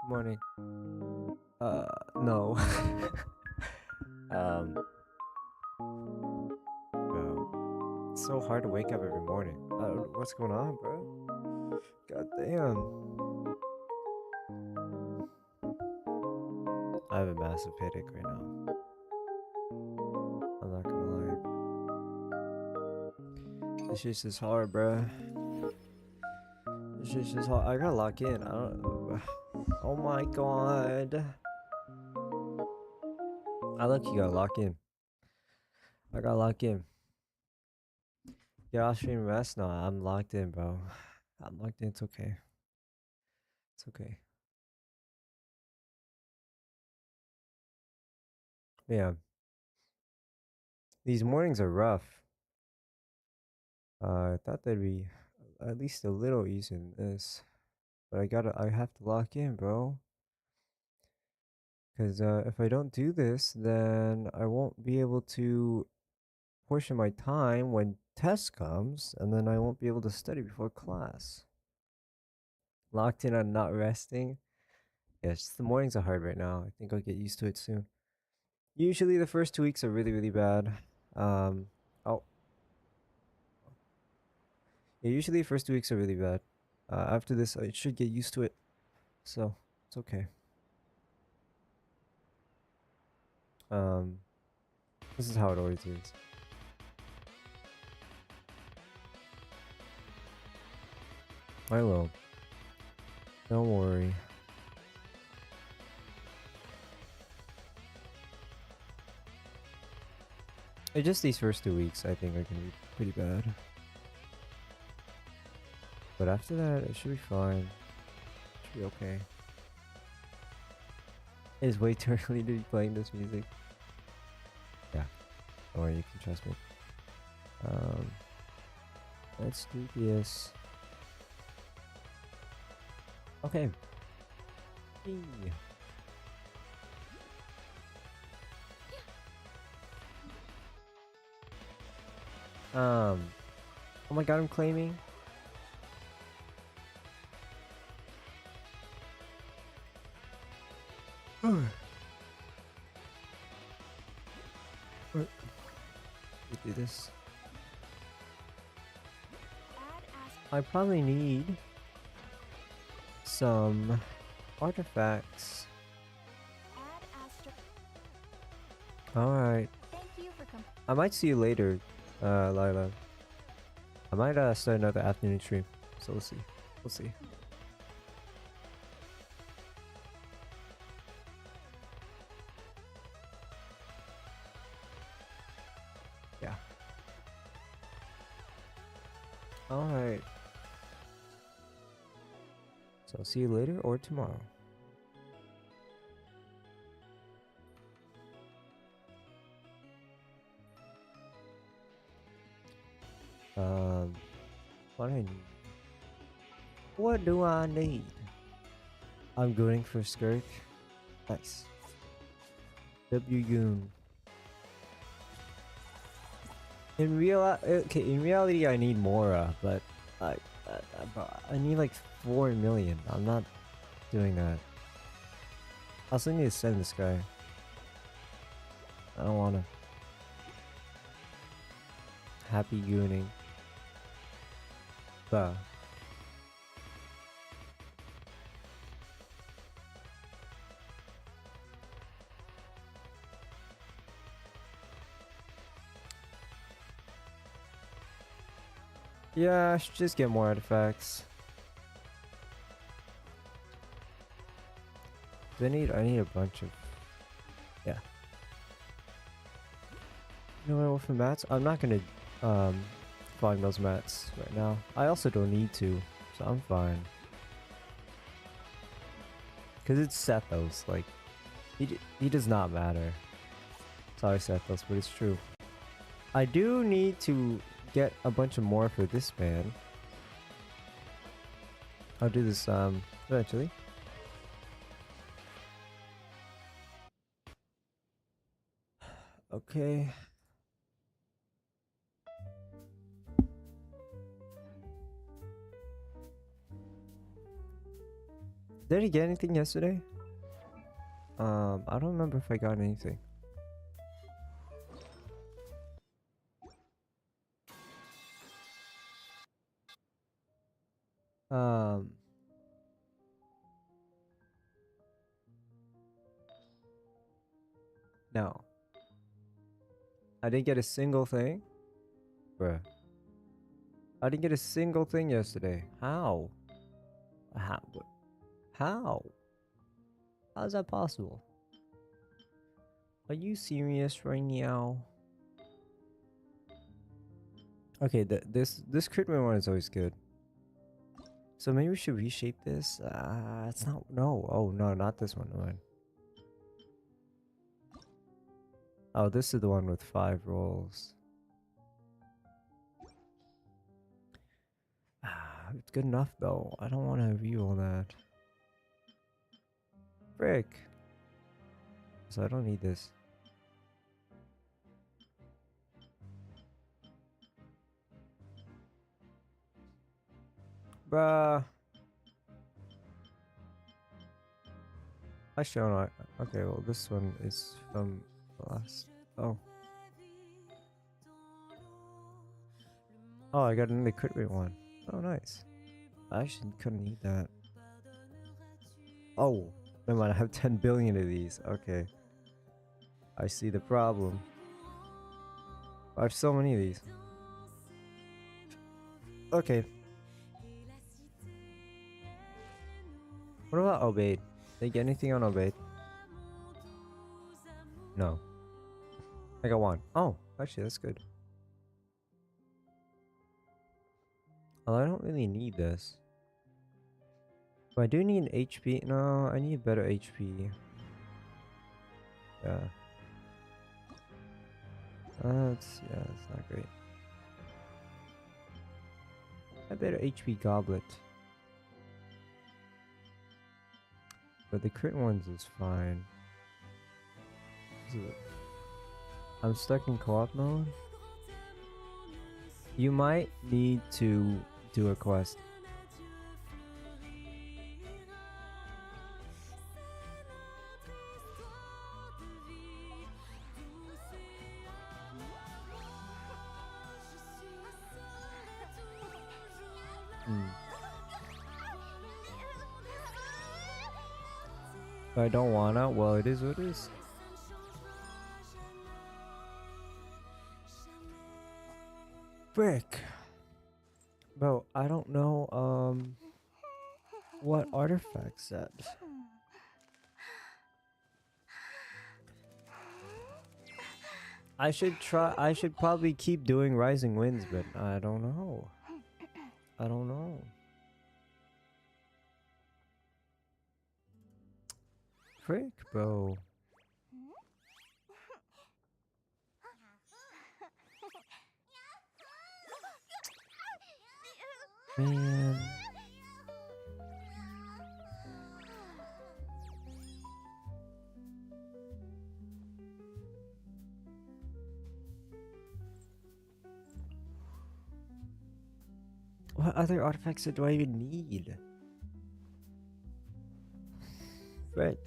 Morning. No. um, bro, it's so hard to wake up every morning. What's going on, bro? God damn. I have a massive headache right now. I'm not gonna lie. This shit's just hard, bro. This shit's just hard. I gotta lock in. I don't. Oh my god. I you gotta lock in. I gotta lock in. Get off stream rest? No, I'm locked in, bro. I'm locked in. It's okay. It's okay. Yeah. These mornings are rough. I thought they'd be at least a little easier than this. But I have to lock in, bro. Because if I don't do this, then I won't be able to portion my time when test comes, and then I won't be able to study before class. Locked in on not resting. Yes, the mornings are hard right now. I think I'll get used to it soon. Usually the first 2 weeks are really, really bad. Um, oh, yeah, usually the first 2 weeks are really bad. After this, I should get used to it. So, it's okay. Um, this is how it always is. I will. Don't worry. It's just these first 2 weeks, I think, are gonna be pretty bad. But after that, it should be fine. It should be okay. It is way too early to be playing this music. Yeah. Don't worry, you can trust me. Let's do this. Okay. Yay. Oh my god, I'm claiming. We do this. I probably need some artifacts. Alright. I might see you later, Lila. I might start another afternoon stream. So we'll see. We'll see. Yeah. Alright. So I'll see you later or tomorrow. What do I need? What do I need? I'm going for Skirk. Nice. W Goon. In reality, I need Mora, but I need like 4 million. I'm not doing that. I also need to send this guy. I don't wanna. Happy gooning. Duh. Yeah, I should just get more artifacts. I need a bunch of. Yeah. You know what I want for mats? I'm not gonna find those mats right now. I also don't need to, so I'm fine. Cause it's Sethos, like he does not matter. Sorry Sethos, but it's true. I do need to get a bunch of more for this man. I'll do this eventually. Okay. Did he get anything yesterday? I don't remember if I got anything. Um, no. I didn't get a single thing? Bruh. I didn't get a single thing yesterday. How? How? How? How is that possible? Are you serious right now? Okay, this crit rate one is always good. So maybe we should reshape this. It's not. No. Oh no, not this one. No. Oh, this is the one with 5 rolls. It's good enough though. I don't want to review all that. Frick. So I don't need this. Bruh. Actually, no. Okay, well, this one is from the last. Oh. Oh, I got another crit rate one. Oh, nice. I actually couldn't need that. Oh, never mind. I have 10 billion of these. Okay. I see the problem. I have so many of these. Okay. What about Obeid? Did they get anything on Obeid? No. I got one. Oh, actually, that's good. Well, I don't really need this. But I do need an HP. No, I need better HP. Yeah. It's not great. A better HP goblet. But the crit ones is fine. I'm stuck in co-op mode. You might need to do a quest. If I don't wanna, well, it is what it is. Frick. Bro, I don't know, what artifact set. I should probably keep doing Rising Winds, but I don't know. I don't know. Frick, bro. Man. What other artifacts do I even need? Frick.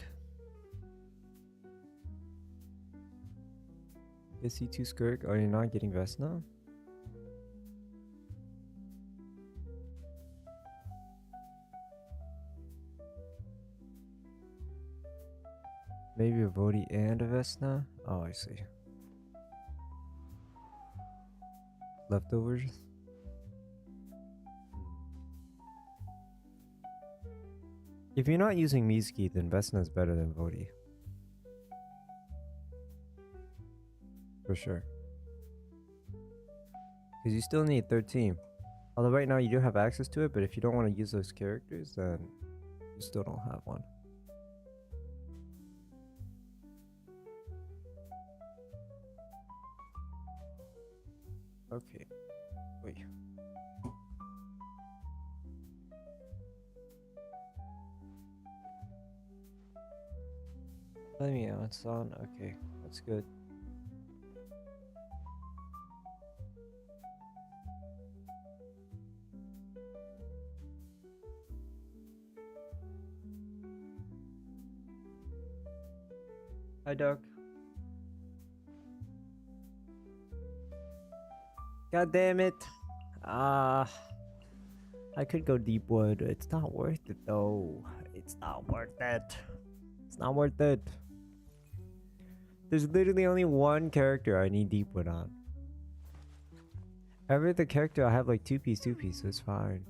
Is he too Skirk? Are you not getting Vesna? Maybe a Voti and a Vesna? Oh, I see. Leftovers? If you're not using Mizuki, then Vesna is better than Voti. For sure. Because you still need 13. Although right now you do have access to it, but if you don't want to use those characters, then you still don't have one. Okay. Wait. Let me know, it's on. Okay, that's good. Hi, Duck. God damn it. Ah, I could go deep wood. It's not worth it though. It's not worth it. It's not worth it. There's literally only one character I need deep wood on. Every other character I have like 2-piece, so it's fine.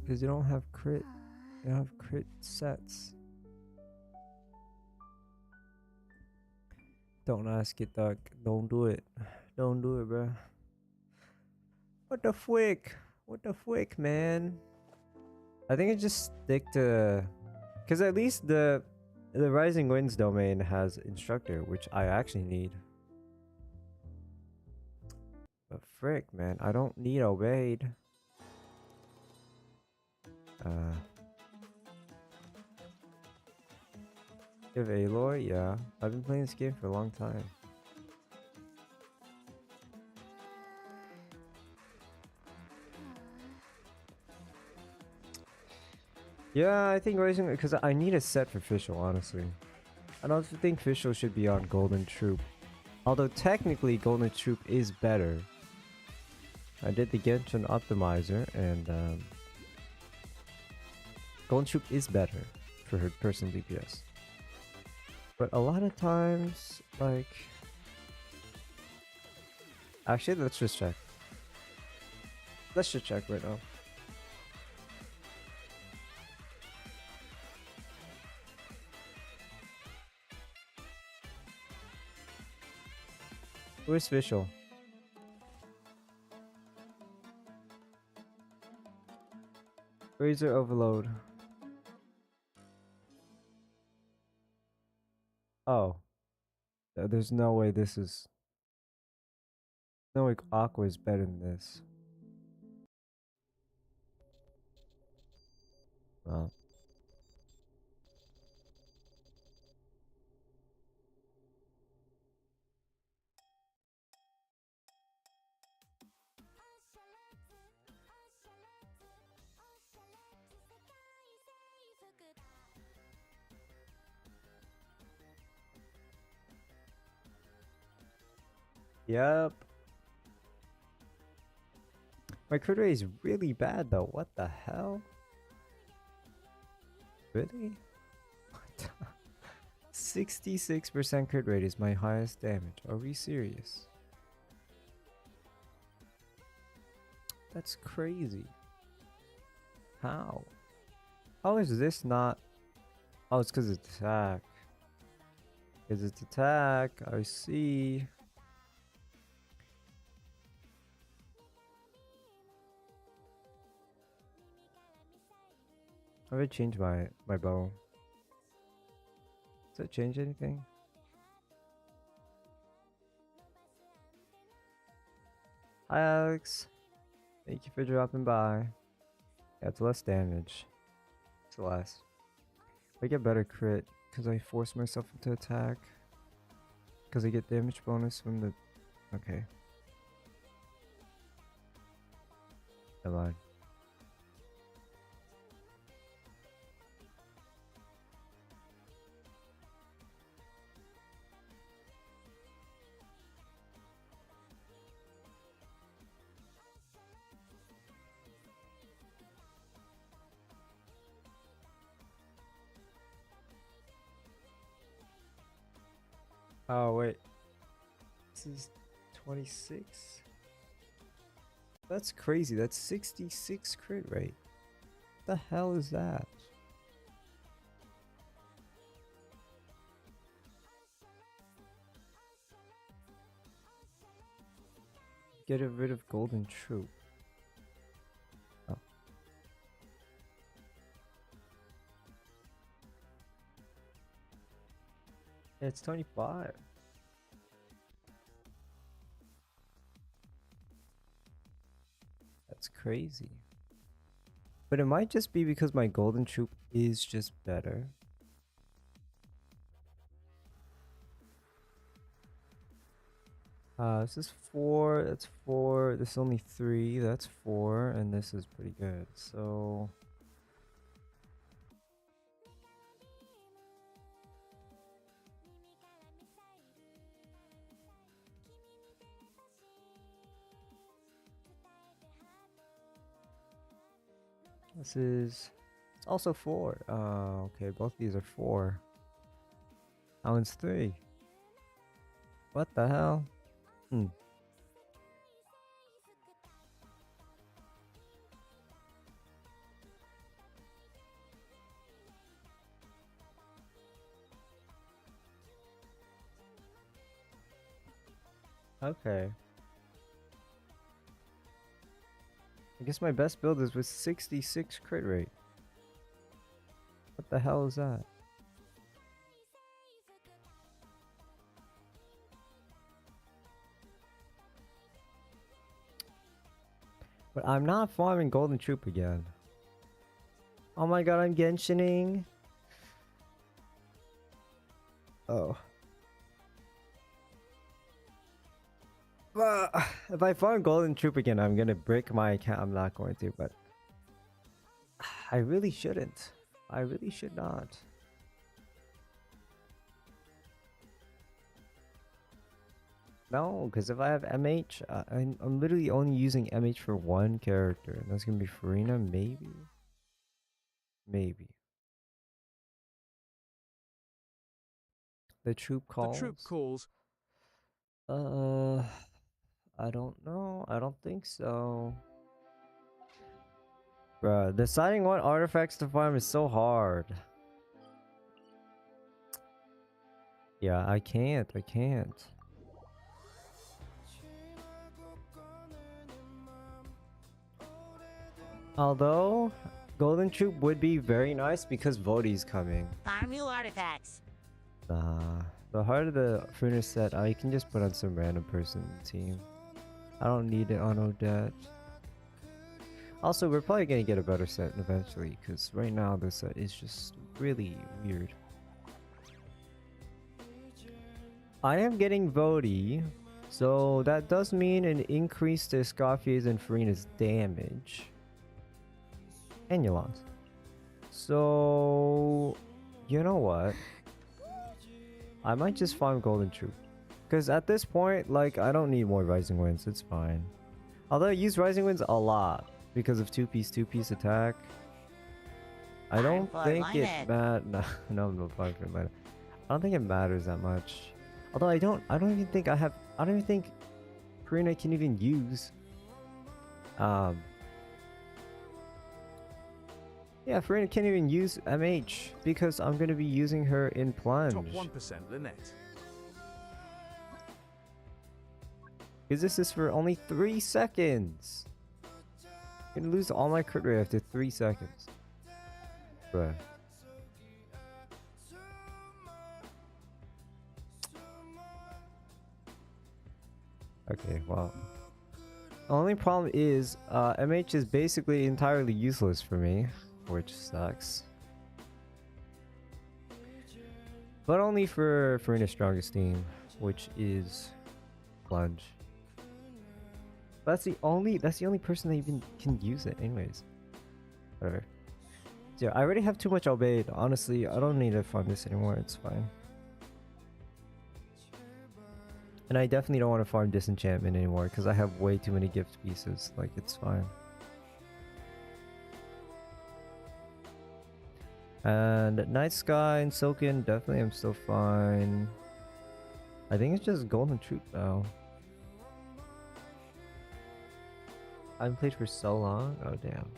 Because you don't have crit. You don't have crit sets. Don't ask it, Duck. Don't do it. Don't do it, bro. What the frick? What the frick, man? I think I just stick to... Because at least the Rising Winds domain has Instructor, which I actually need. But frick, man. I don't need Obeyed. You have Aloy? Yeah. I've been playing this game for a long time. Yeah, I think Rising... Because I need a set for Fischl, honestly. I don't think Fischl should be on Golden Troop. Although technically Golden Troop is better. I did the Genshin optimizer and Golden Troop is better for her personal DPS. But a lot of times, like... Actually, let's just check. Let's just check right now. Where's Fischl? Razor Overload. Oh. There's no way this is... No way Aqua is better than this. Well. Yep. My crit rate is really bad though. What the hell? Really? 66% crit rate is my highest damage. Are we serious? That's crazy. How? How is this not... Oh, it's because it's attack. Because it's attack. I see. Have I changed my bow? Does that change anything? Hi Alex. Thank you for dropping by. Yeah, it's less damage. It's less. I get better crit because I force myself into attack. Because I get damage bonus from the... Okay. Never mind. Oh, wait. This is 26? That's crazy. That's 66 crit rate. What the hell is that? Get rid of Golden Troop. Oh. Yeah, it's 25. That's crazy. But it might just be because my Golden Troop is just better. This is 4, that's 4, this is only 3, that's 4, and this is pretty good, so... This is... It's also 4. Okay, both these are 4. That one's 3. What the hell? Hmm. Okay. I guess my best build is with 66 crit rate. What the hell is that? But I'm not farming Golden Troop again. Oh my god, I'm Genshining. Oh. If I farm Golden Troop again, I'm gonna break my account. I'm not going to, but I really shouldn't. I really should not. No, because if I have MH, I'm literally only using MH for one character, and that's gonna be Farina, maybe? Maybe. The troop calls? The troop calls. I don't know. I don't think so. Bruh, deciding what artifacts to farm is so hard. Yeah, I can't. I can't. Although, Golden Troop would be very nice because Vodi's coming. Farm new artifacts. The heart of the furnace set, I can just put on some random person in the team. I don't need it on Odette. Also, we're probably gonna get a better set eventually, because right now this set is just really weird. I am getting Vodi, so that does mean an increase to Scarfia's and Farina's damage. And Yolans. So, you know what? I might just farm Golden Troop. Because at this point, like, I don't need more Rising Winds, it's fine. Although I use Rising Winds a lot because of 2-piece attack. I don't think it matters. No, I don't think it matters that much. Although I don't even think I don't even think Karina can even use yeah, Farina can't even use MH because I'm gonna be using her in Plunge. Top 1% Lynette. Because this is for only 3 seconds. I'm gonna lose all my crit rate after 3 seconds. Bruh. Okay, well. The only problem is, MH is basically entirely useless for me, which sucks. But only for Farina's strongest team, which is Plunge. That's the only person that even can use it anyways. Whatever. So yeah, I already have too much Obeyed. Honestly, I don't need to farm this anymore, it's fine. And I definitely don't want to farm Disenchantment anymore because I have way too many gift pieces. Like, it's fine. And Night Sky and Silken, definitely I'm still fine. I think it's just Golden Troop now. I haven't played for so long. Oh, damn.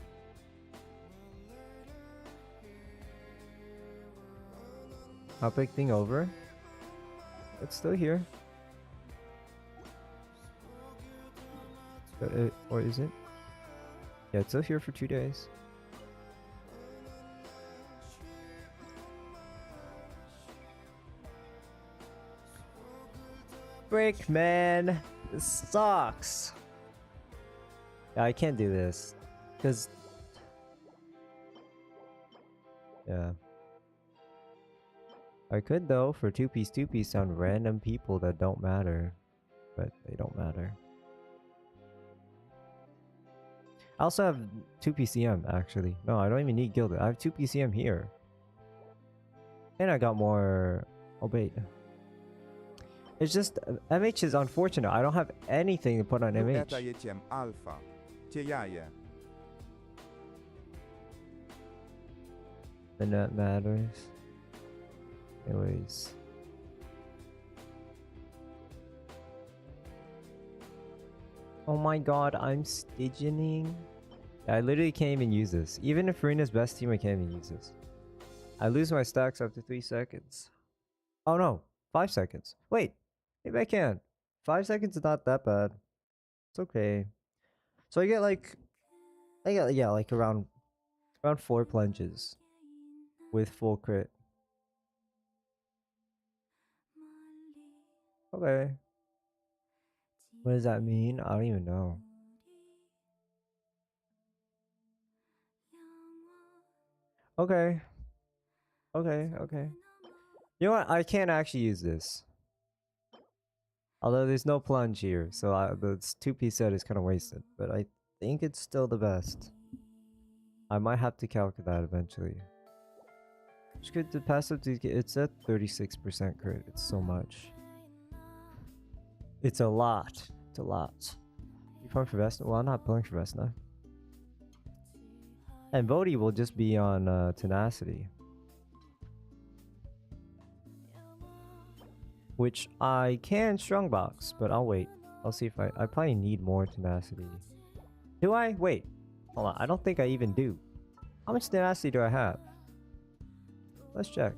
Outbreak thing over? It's still here. Or is it? Yeah, it's still here for 2 days. Break, man! This sucks! Yeah, I can't do this. Because... yeah. I could though, for 2-piece on random people that don't matter. But they don't matter. I also have 2-piece actually. No, I don't even need Gilded. I have 2-piece here. And I got more Obeyed. It's just MH is unfortunate. I don't have anything to put on MH. And that matters. Anyways. Oh my god, I'm Stygianing. I literally can't even use this. Even if Rena's best team, I can't even use this. I lose my stacks after 3 seconds. Oh no, 5 seconds. Wait, maybe I can. 5 seconds is not that bad. It's okay. So I get like, yeah, like around 4 plunges with full crit. Okay. What does that mean? I don't even know. Okay. Okay. You know what? I can't actually use this. Although there's no plunge here, so the 2-piece set is kind of wasted. But I think it's still the best. I might have to calculate that eventually. Just get the passive to get, it's at 36% crit. It's so much. It's a lot. It's a lot. You farm for Vesna? Well, I'm not pulling for Vesna. And Bodhi will just be on Tenacity. Which I can Strongbox, but I'll wait. I'll see if I probably need more Tenacity. Do I? Wait. Hold on. I don't think I even do. How much Tenacity do I have? Let's check.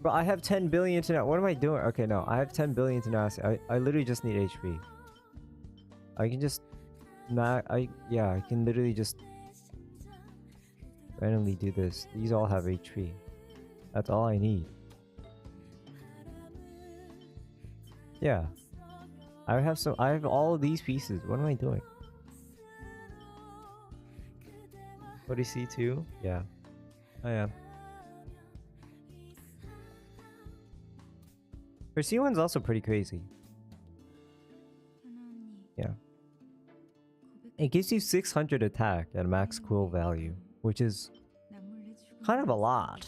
Bro, I have 10 billion tenacity. What am I doing? Okay, no. I have 10 billion tenacity. I literally just need HP. I can just... yeah, I can literally just... randomly do this. These all have HP. That's all I need. Yeah. I have all of these pieces. What am I doing? What do you see too? Yeah. I am. Her C1's also pretty crazy. Yeah. It gives you 600 attack at max quill value, which is kind of a lot.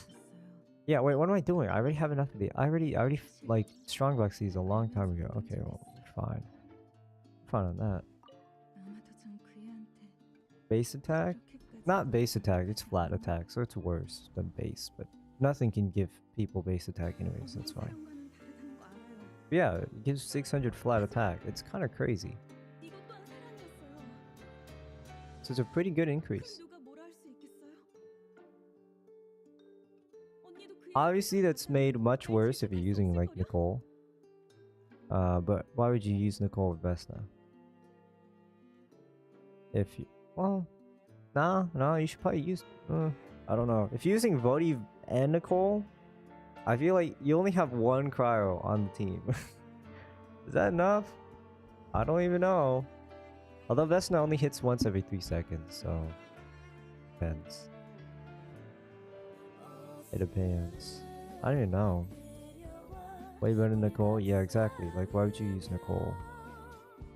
Yeah, wait, what am I doing? I already have enough of the... I already like Strongbox these a long time ago. Okay, well, fine. Fine on that. Base attack? Not base attack, it's flat attack, so it's worse than base, but nothing can give people base attack anyways, that's fine. But yeah, it gives 600 flat attack. It's kind of crazy. So it's a pretty good increase. Obviously, that's made much worse if you're using like Nicole. But why would you use Nicole with Vesna? If you... well... no, you should probably use... I don't know. If you're using Voti and Nicole, I feel like you only have one cryo on the team. Is that enough? I don't even know. Although Vesna only hits once every 3 seconds, so... depends. It depends. I don't even know. Way better than Nicole? Yeah, exactly. Like, why would you use Nicole?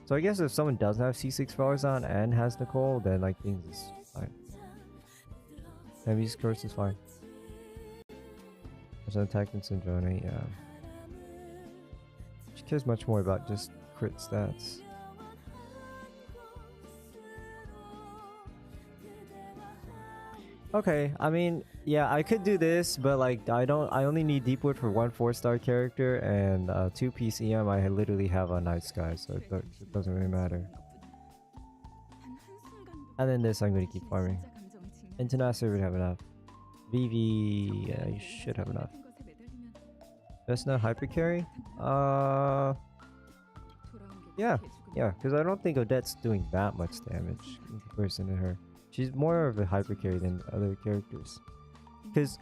So I guess if someone doesn't have C6 Farzan and has Nicole, then like things is fine. Enemy's curse is fine. There's an attack in Syndrome, yeah. She cares much more about just crit stats. Okay, I mean, yeah, I could do this, but like, I only need Deepwood for 1 4-star character, and 2 PCM, I literally have a Night Sky, so it doesn't really matter. And then this, I'm gonna keep farming. And Tenacity would have enough. VV, yeah, you should have enough. That's not hyper carry? Yeah, because I don't think Odette's doing that much damage in comparison to her. She's more of a hyper carry than other characters. Because,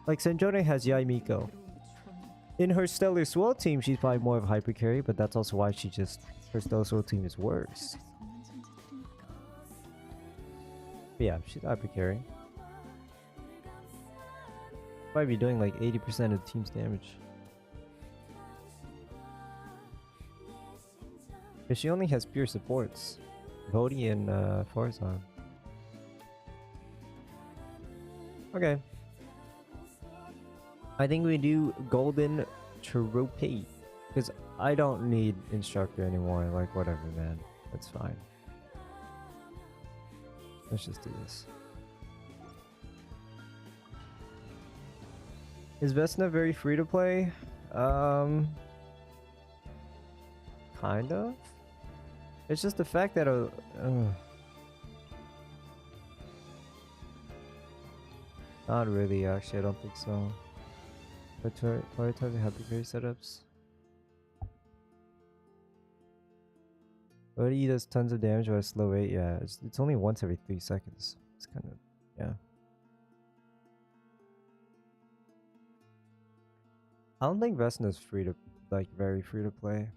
like, Senjone has Yai Miko. In her Stellar Swell team, she's probably more of a hyper carry, but that's also why her Stellar Swell team is worse. But yeah, she's hyper carry. Might be doing like 80% of the team's damage. Because she only has pure supports. Voti and Farzan. Okay. I think we do Golden Trophy. Because I don't need Instructor anymore. Like, whatever, man. That's fine. Let's just do this. Is Vesna very free to play? Kind of. It's just the fact that not really, actually. I don't think so. But prioritizing happy carry setups. Odie does tons of damage at a slow rate. Yeah, it's only once every 3 seconds. It's kind of, yeah. I don't think Vesna's free to, like, very free to play.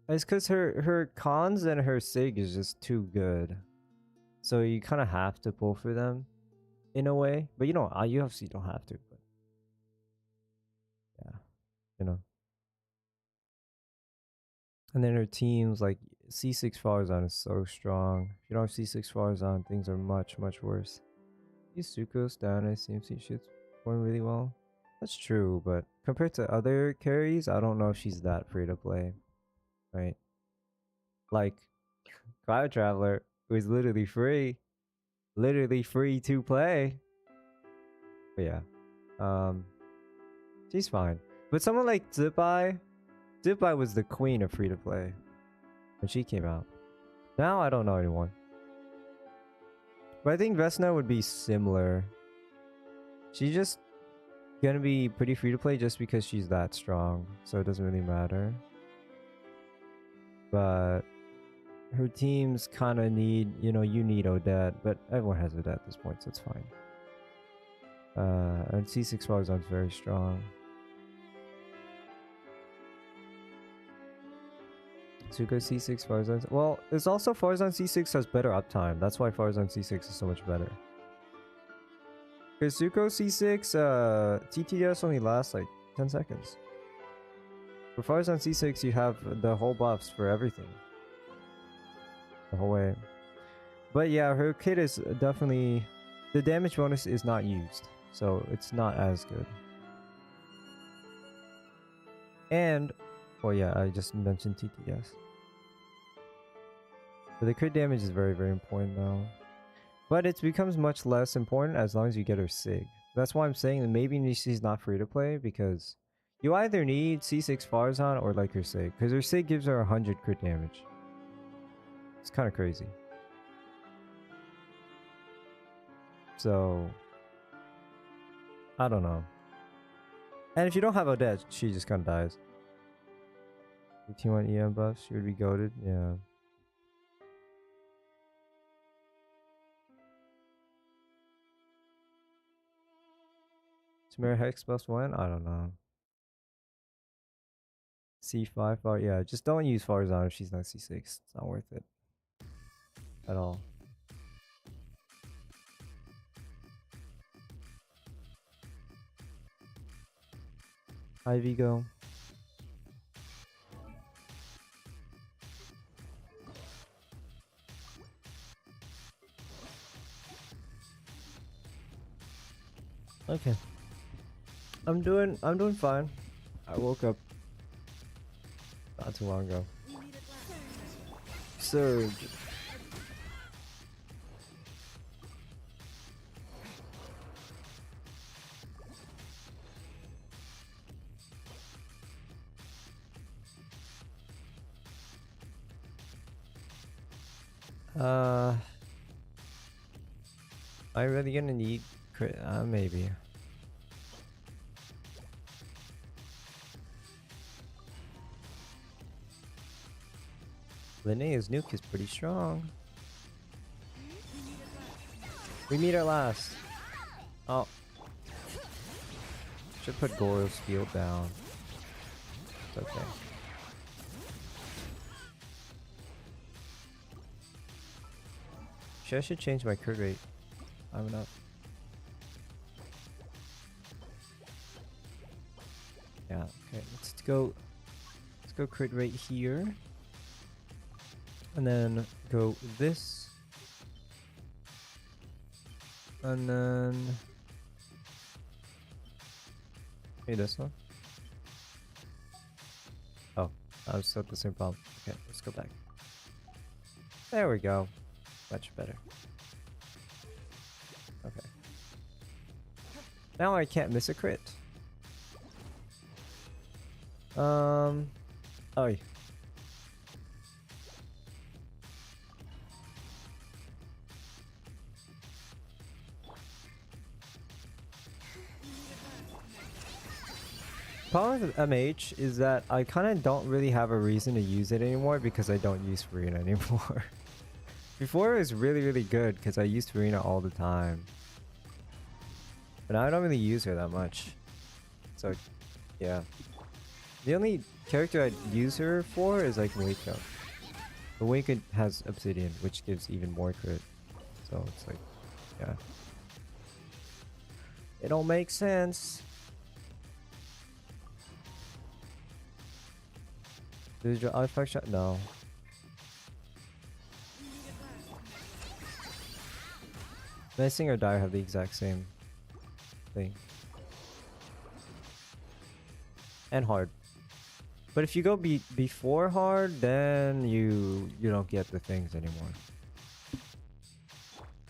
It's because her cons and her sig is just too good. So you kind of have to pull for them in a way. But you don't, you obviously don't have to. But yeah, you know. And then her teams, like C6 Farzan is so strong. If you don't have C6 Farzan, things are much, much worse. Suko's down at CMC shit's going really well. That's true, but compared to other carries, I don't know if she's that free to play. Right? Like, Cloud Traveler was literally free. Literally free to play. But yeah. She's fine. But someone like Zipai was the queen of free to play when she came out. Now I don't know anyone. But I think Vesna would be similar. She's just gonna be pretty free to play just because she's that strong. So it doesn't really matter. But her teams kind of need, you need Odette. But everyone has Odette at this point, so it's fine. And C6 Farzan's very strong. Suko C6 Farzan. Well, there's also Farzan C6 has better uptime. That's why Farzan C6 is so much better. Because Suko C6, TTS only lasts like 10 seconds. For Farzan C6, you have the whole buffs for everything. The whole way. But yeah, her kit is definitely... The damage bonus is not used. So it's not as good. And... Well, yeah, I just mentioned TTS. But the crit damage is very, very important though. But it becomes much less important as long as you get her Sig. That's why I'm saying that maybe she's not free to play, because you either need C6 Farzan or like her Sig. Because her Sig gives her 100 crit damage. It's kind of crazy. So... I don't know. And if you don't have Odette, she just kind of dies. T1 EM buff, she would be goated. Yeah. Tamara Hex +1? I don't know. C5 Far, yeah, just don't use Farzan if she's not C6. It's not worth it. At all. Hi Vigo. Okay. I'm doing fine. I woke up not too long ago. Surge. Am I really gonna need crit? Maybe. Linnea's nuke is pretty strong. We meet at last. Oh. Should put Goro's field down. It's okay. I should change my crit rate. I'm enough. Yeah, okay, let's go crit rate here. And then go this. And then maybe this one. Oh, I'm still at the same problem. Okay, let's go back. There we go. Much better. Okay. Now I can't miss a crit. Oh yeah. Problem with MH is that I kind of don't really have a reason to use it anymore because I don't use Farina anymore. Before it was really good because I used Farina all the time. But now I don't really use her that much. So, yeah. The only character I'd use her for is like Wake Up. But Wake Up has Obsidian, which gives even more crit. So it's like, yeah. It don't make sense. Did your artifact shot? No. Menacing or Dire have the exact same thing. And hard. But if you go before hard, then you don't get the things anymore.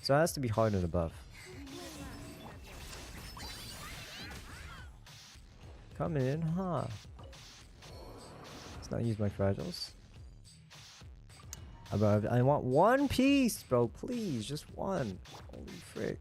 So it has to be hard and above. Coming in, huh? Let's not use my fragiles. I want one piece, bro. Please, just one. Holy frick.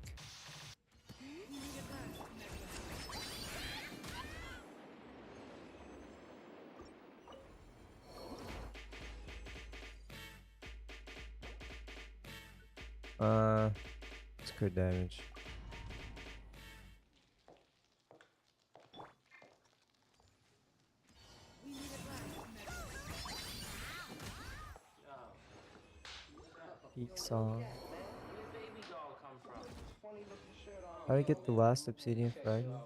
It's good damage. Peak song. How do I get the last obsidian fragment?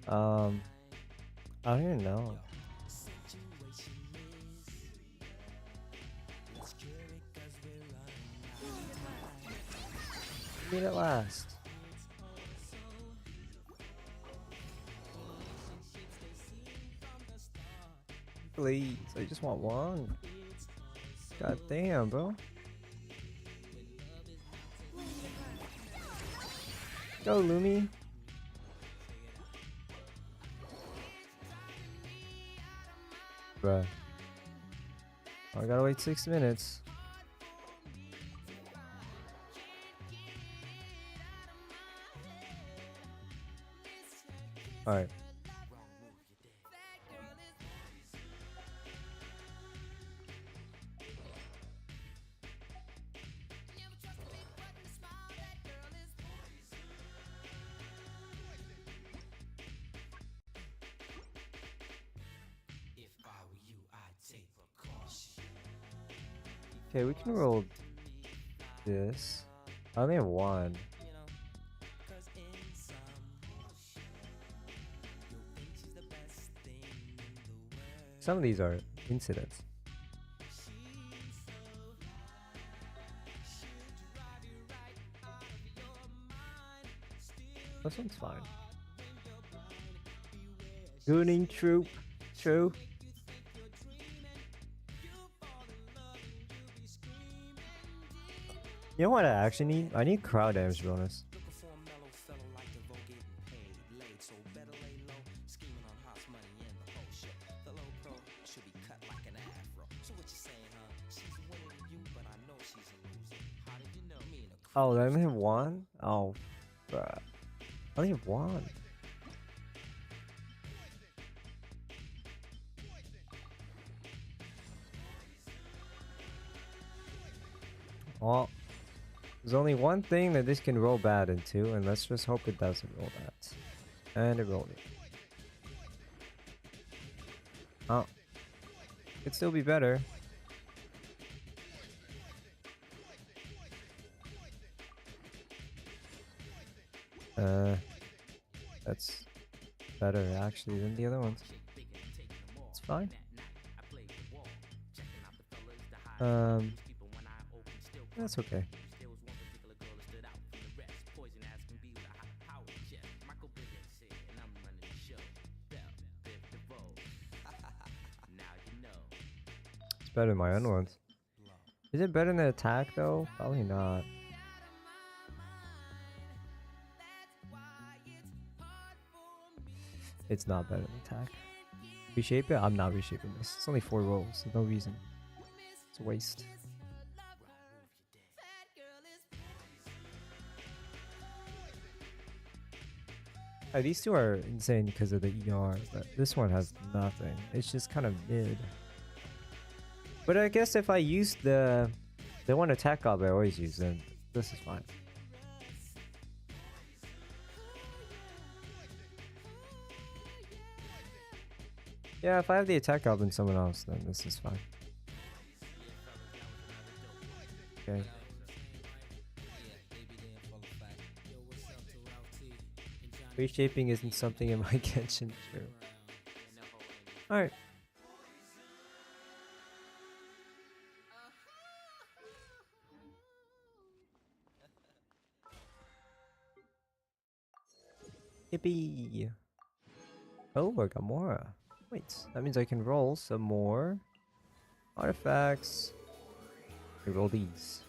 I don't even know. Get it last. Please, I just want one. God damn, bro. Go, Lumi. Bruh. I gotta wait 6 minutes. Alright. Okay, we can roll this. I only have one. Some of these are incidents. This one's fine. Gooning troop. True. You know what I actually need? I need crowd damage bonus. Oh, I only have one? Oh, bruh. I only have one. Well, there's only one thing that this can roll bad into, and let's just hope it doesn't roll that. And it rolled it. Oh. Could still be better. That's better actually than the other ones. It's fine. That's okay. better than my own ones. Is it better than attack though? Probably not. It's not better than attack. Reshape it? I'm not reshaping this. It's only 4 rolls. There's no reason. It's a waste. These two are insane because of the ER, but this one has nothing. It's just kind of mid. But I guess if I use the one attack gob I always use, then this is fine. Yeah, if I have the attack gob and someone else, then this is fine. Okay. Reshaping isn't something in my Genshin. True. Alright. Yippee! Oh, I got more. Wait, that means I can roll some more artifacts. I roll these.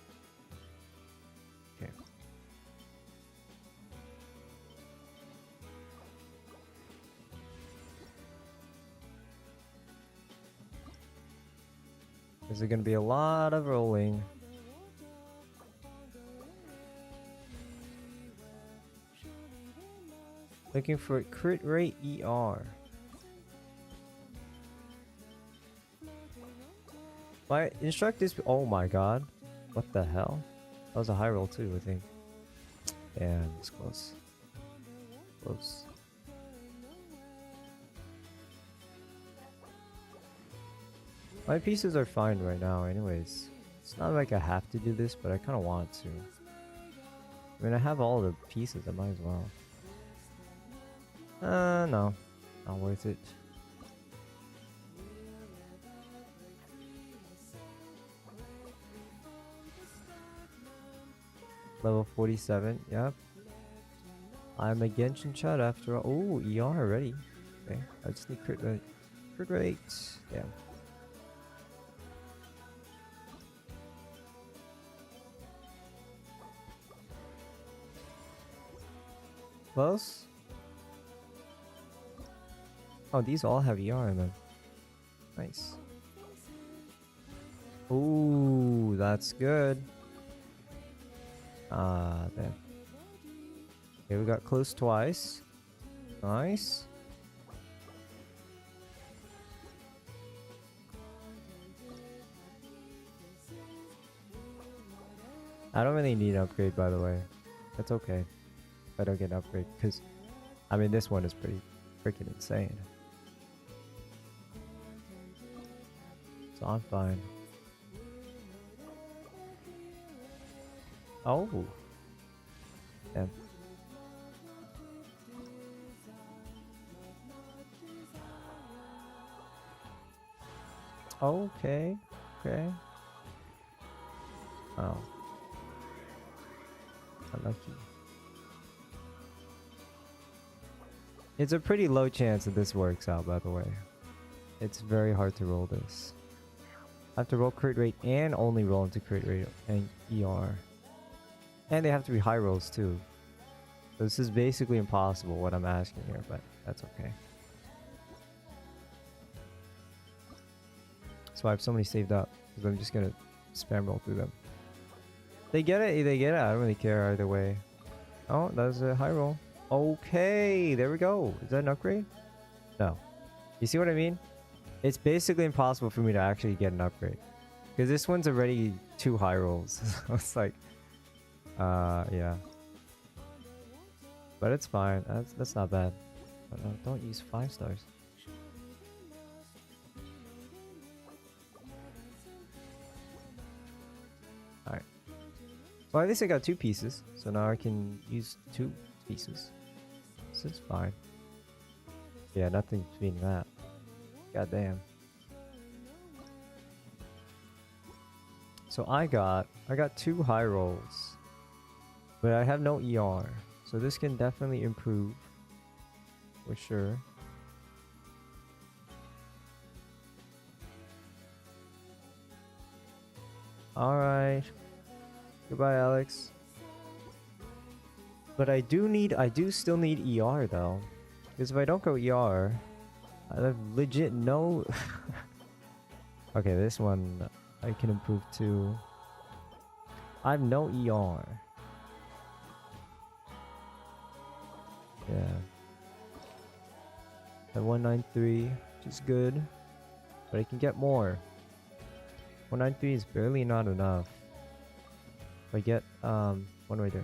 Okay. Is there gonna be a lot of rolling? Looking for crit rate ER. My instruct is. Oh my god. What the hell? That was a high roll too, I think. Damn, it's close. Close. My pieces are fine right now anyways. It's not like I have to do this, but I kind of want to. I mean, I have all the pieces, I might as well. No. Not worth it. Level 47, yep. I'm a Genshin Chud after all. Oh, ER already. Okay, I just need crit rate. Crit rate. Damn. Close? Oh, these all have ER in them. Nice. Ooh, that's good. There. Okay, we got close twice. Nice. I don't really need an upgrade, by the way. That's okay if I don't get an upgrade, because, I mean, this one is pretty freaking insane. So I'm fine. Oh. Damn. Okay. Okay. Oh. Unlucky. It's a pretty low chance that this works out, by the way. It's very hard to roll this. I have to roll crit rate and only roll into crit rate and ER. And they have to be high rolls too. So this is basically impossible what I'm asking here, but that's okay. So I have so many saved up, because I'm just gonna spam roll through them. They get it, they get it. I don't really care either way. Oh, that was a high roll. Okay, there we go. Is that an upgrade? No. You see what I mean? It's basically impossible for me to actually get an upgrade, because this one's already 2 high rolls. So it's like, yeah. But it's fine. That's not bad. But don't use 5 stars. Alright. Well, at least I got 2 pieces. So now I can use 2 pieces. So it's fine. Yeah, nothing between that. God damn. So I got 2 high rolls. But I have no ER. So this can definitely improve. For sure. Alright. Goodbye, Alex. But I do still need ER though. Because if I don't go ER, I have legit no... Okay, this one I can improve too. I have no ER. Yeah. At 193, which is good. But I can get more. 193 is barely not enough. If I get, what do I do?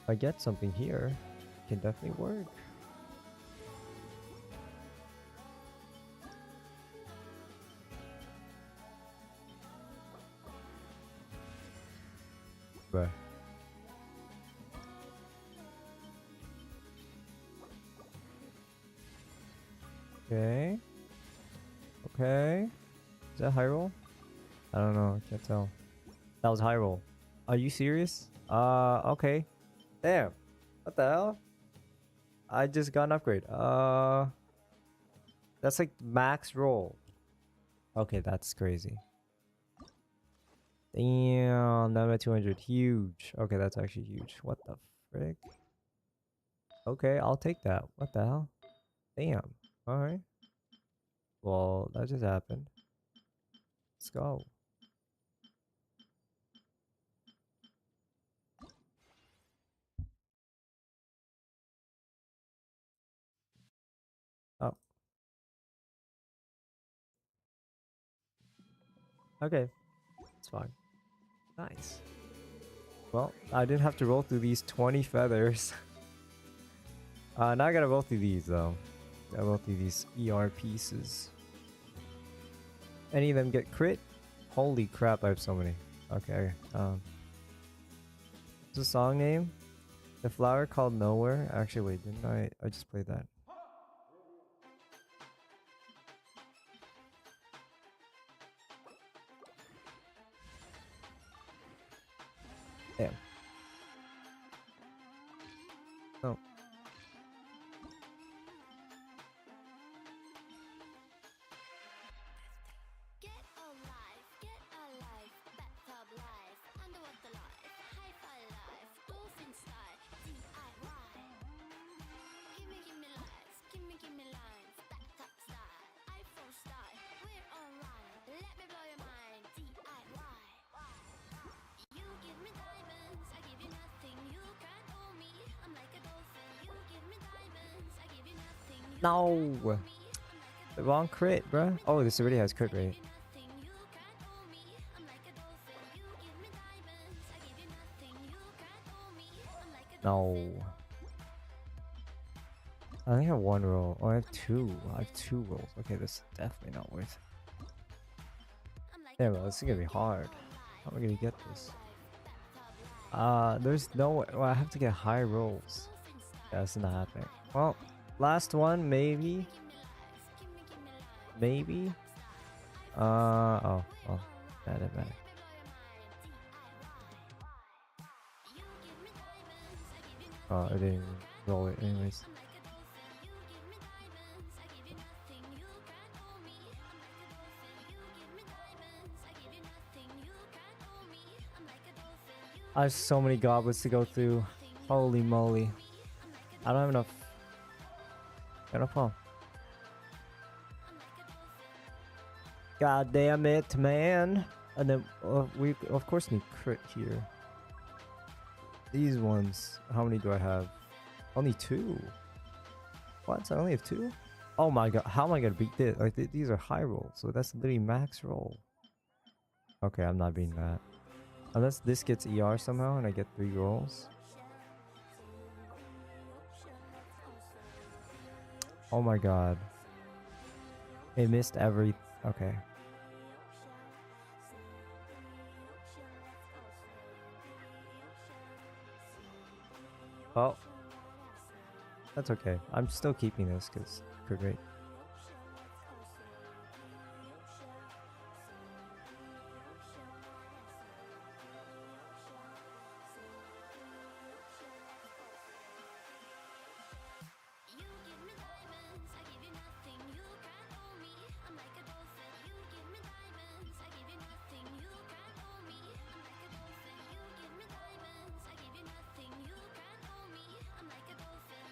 If I get something here, it can definitely work. Right. Okay. Okay. Is that high roll? I don't know. I can't tell. That was high roll. Are you serious? Okay. Damn. What the hell? I just got an upgrade. That's like max roll. Okay, that's crazy. Damn, now I'm at 200. Huge. Okay, that's actually huge. What the frick? Okay, I'll take that. What the hell? Damn. Alright. Well, that just happened. Let's go. Oh. Okay. It's fine. Nice. Well, I didn't have to roll through these 20 feathers. Now I gotta roll through these though. Gotta roll through these ER pieces. Any of them get crit? Holy crap, I have so many. Okay. What's the song name? The Flower Called Nowhere? Actually, wait, didn't I just played that. Damn. Oh. No! The wrong crit, bruh. Oh, this already has crit rate. No. I only have one roll. Oh, I have two. I have two rolls. Okay, this is definitely not worth it. Damn, well, this is gonna be hard. How am I gonna get this? There's no way. Well, I have to get high rolls. Yeah, that's not happening. Well, last one, maybe. Maybe. Oh. Bad. Oh, I didn't roll it anyways. I have so many goblets to go through. Holy moly. I don't have enough. Enough palm. God damn it, man. And then we of course need crit here. These ones. How many do I have? Only two. What? I only have two? Oh my god. How am I gonna beat this? Like these are high rolls, so that's literally max roll. Okay, I'm not beating that. Unless this gets ER somehow and I get 3 rolls. Oh my god. It missed every... Okay. Well. That's okay. I'm still keeping this because crit rate.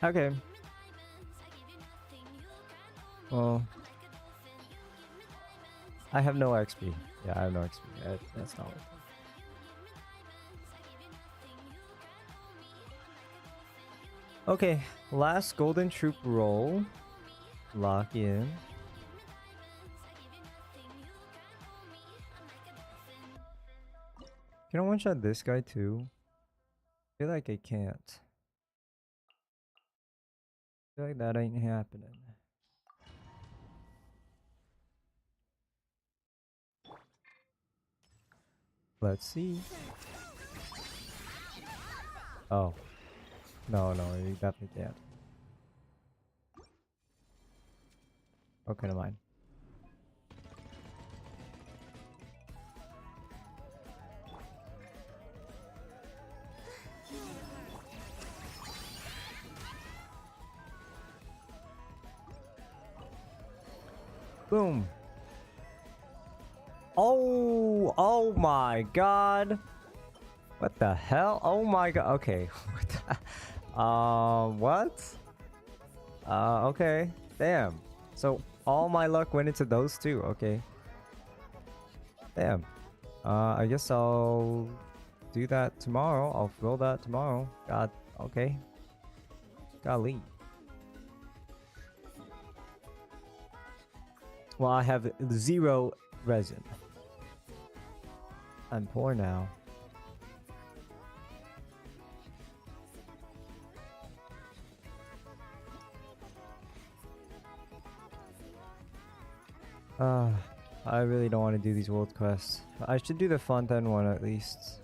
Okay. Well, I have no XP. Yeah, I have no XP. That's not worth it. Okay, last golden troop roll. Lock in. Can I one shot this guy too? I feel like I can't. I feel like that ain't happening. Let's see. Oh. No, you definitely can't. Okay, never mind. Boom. Oh my god. What the hell? Oh my god. Okay. What? Okay. Damn. So all my luck went into those two. Okay. Damn. I guess I'll do that tomorrow. I'll fill that tomorrow. God. Okay. Golly. Well, I have 0 resin. I'm poor now. I really don't want to do these world quests. I should do the Fontaine one at least.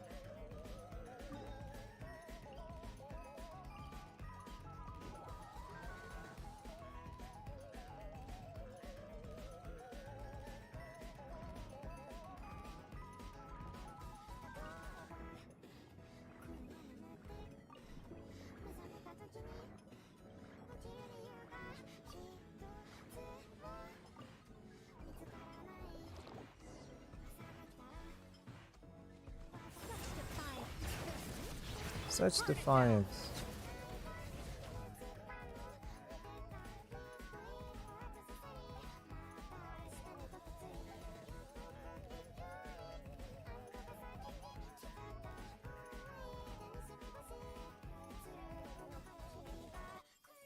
Such defiance.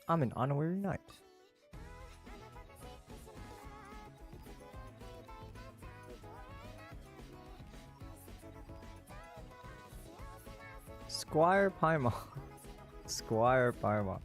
I'm an honorary knight. Squire Paimon. Squire Paimon.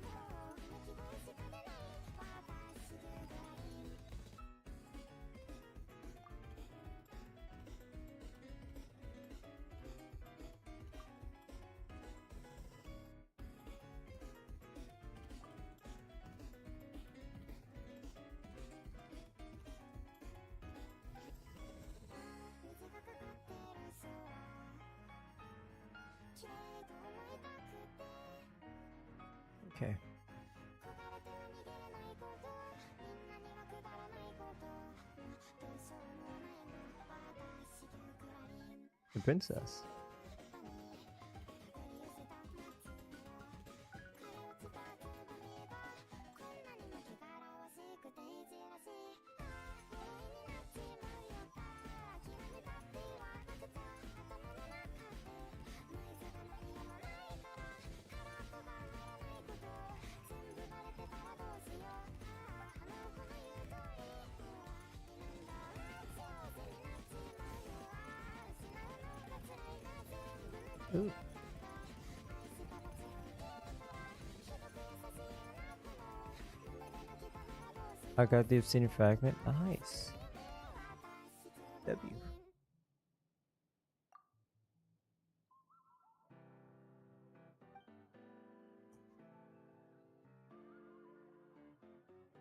Okay. The princess. Ooh. I got the obsidian fragment. Nice. W.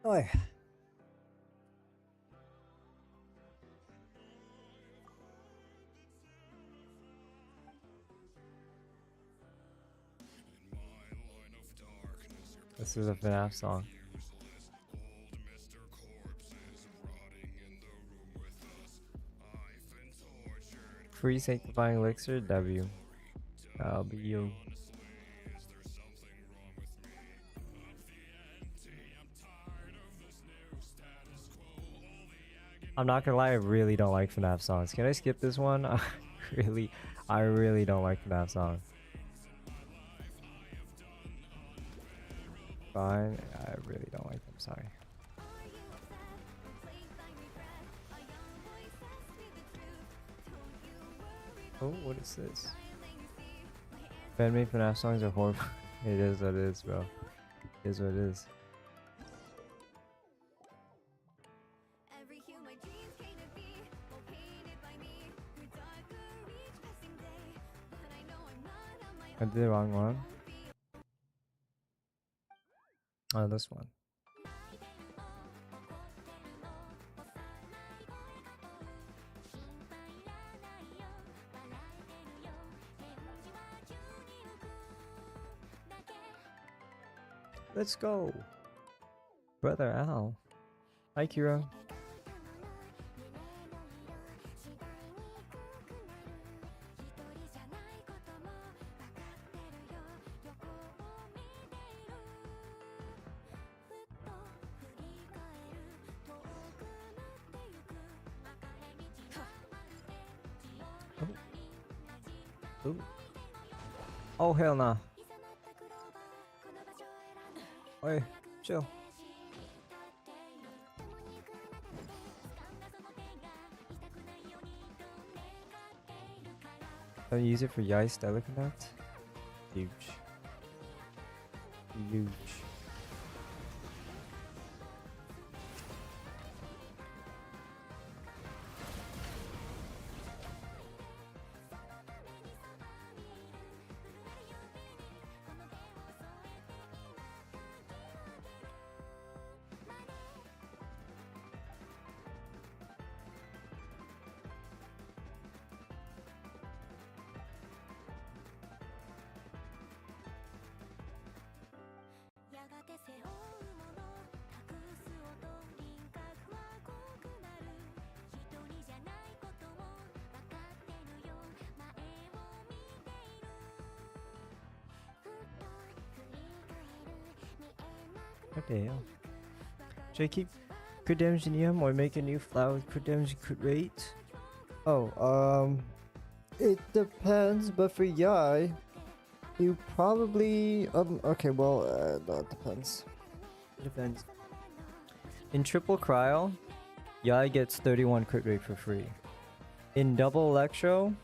Oh yeah. This is a FNAF song. Free sanctifying elixir, W. That'll be you. I'm not gonna lie, I really don't like FNAF songs. Can I skip this one? I really don't like FNAF songs. Fine, I really don't like them, sorry. Oh, what is this? Fan-made FNAF songs are horrible. It is what it is, bro. It is what it is. I did the wrong one. Oh, this one. Let's go. Brother Al. Hi, Kira. Ooh. Oh, hell nah. Oi, chill. Don't use it for Yai Teleconduct? Huge. Huge. What the hell? Should I keep crit damage in EM or make a new flower with crit damage and crit rate? Oh, it depends, but for Yai, you probably, okay, well, no, it depends. It depends. In triple cryo, Yai gets 31 crit rate for free. In double electro,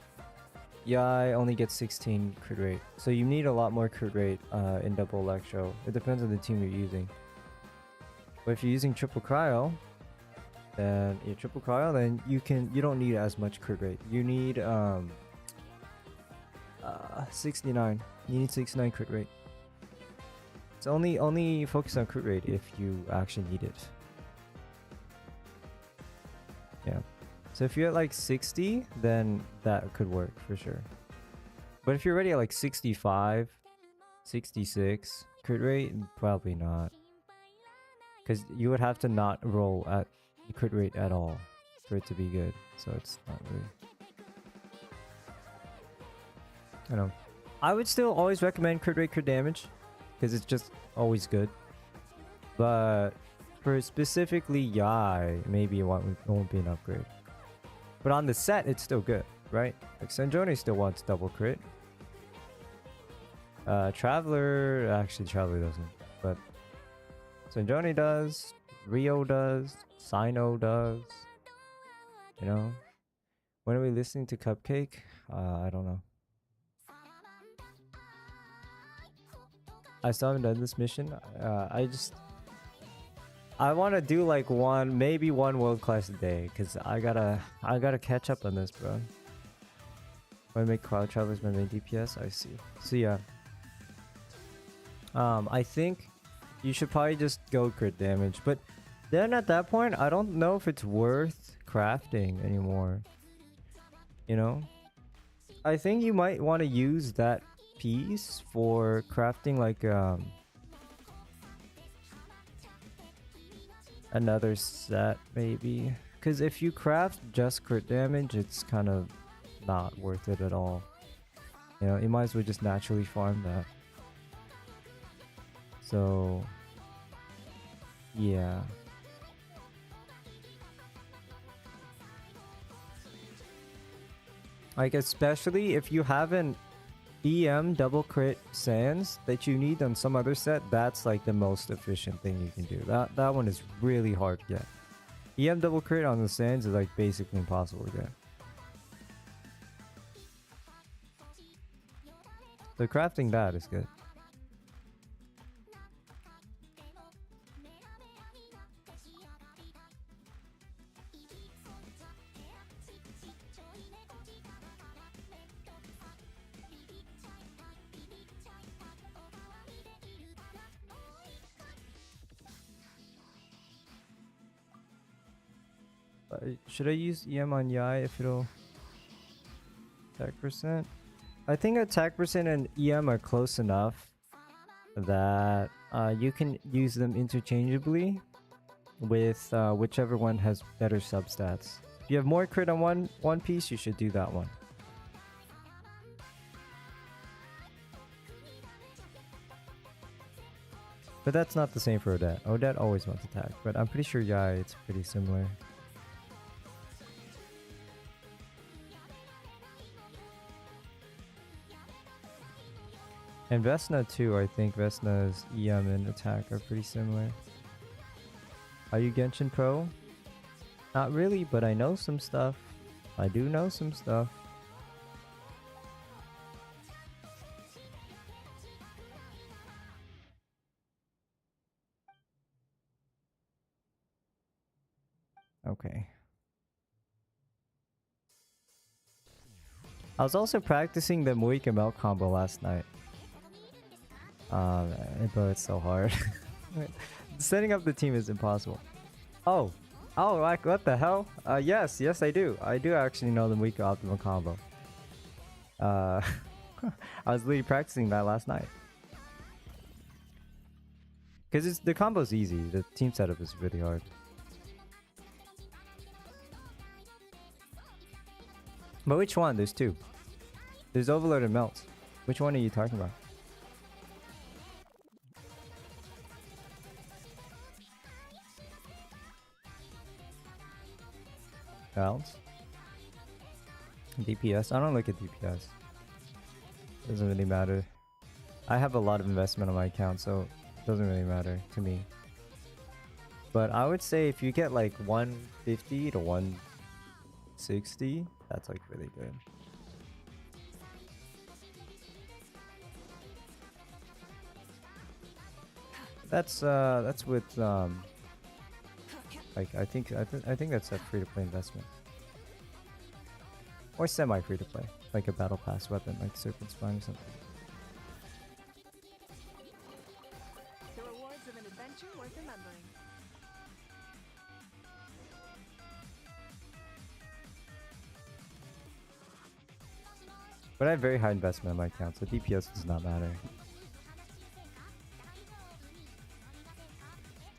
Yai only gets 16 crit rate. So you need a lot more crit rate in double electro. It depends on the team you're using. But if you're using triple cryo, then you don't need as much crit rate. You need 69. You need 69 crit rate. It's only focus on crit rate if you actually need it. Yeah. So if you're at like 60, then that could work for sure. But if you're already at like 65, 66 crit rate, probably not. Because you would have to not roll at crit rate at all for it to be good. So it's not really. I know. I would still always recommend crit rate, crit damage, because it's just always good. But for specifically Yai, maybe it won't be an upgrade. But on the set, it's still good, right? Like Sanjoni still wants double crit. Traveler, actually Traveler doesn't, but Sanjoni does, Rio does, Sino does. You know? When are we listening to Cupcake? I don't know. I still haven't done this mission. I want to do like maybe one world class a day, cause I gotta catch up on this, bro. When I make Cloud Travelers my main DPS, I see. So yeah. I think you should probably just go crit damage, but then at that point, I don't know if it's worth crafting anymore. You know? I think you might want to use that piece for crafting like another set maybe, because if you craft just crit damage, it's kind of not worth it at all. You know, you might as well just naturally farm that. So yeah. Like, especially if you have an EM double crit Sans that you need on some other set, that's like the most efficient thing you can do. That one is really hard to get. EM double crit on the Sans is like basically impossible to get. So crafting that is good. Should I use EM on Yai if it'll attack percent? I think attack percent and EM are close enough that you can use them interchangeably with whichever one has better substats. If you have more crit on one piece, you should do that one. But that's not the same for Odette. Odette always wants attack, but I'm pretty sure Yai it's pretty similar. And Vesna too, I think Vesna's EM and attack are pretty similar. Are you Genshin Pro? Not really, but I know some stuff. I do know some stuff. Okay. I was also practicing the Muika Melt combo last night. But it's so hard. Setting up the team is impossible. Oh, like what the hell? Yes, I do. I do actually know the Muika optimal combo. I was literally practicing that last night. Because the combo's easy. The team setup is really hard. But which one? There's two. There's Overload and Melt. Which one are you talking about? Balance? DPS? I don't look at DPS. Doesn't really matter. I have a lot of investment on my account, so it doesn't really matter to me. But I would say if you get like 150 to 160, that's like really good. That's with like I think that's a free to play investment. Or semi free to play. Like a battle pass weapon like Serpent Spine or something. The rewards of an adventure worth remembering. But I have very high investment on my account, so DPS does not matter.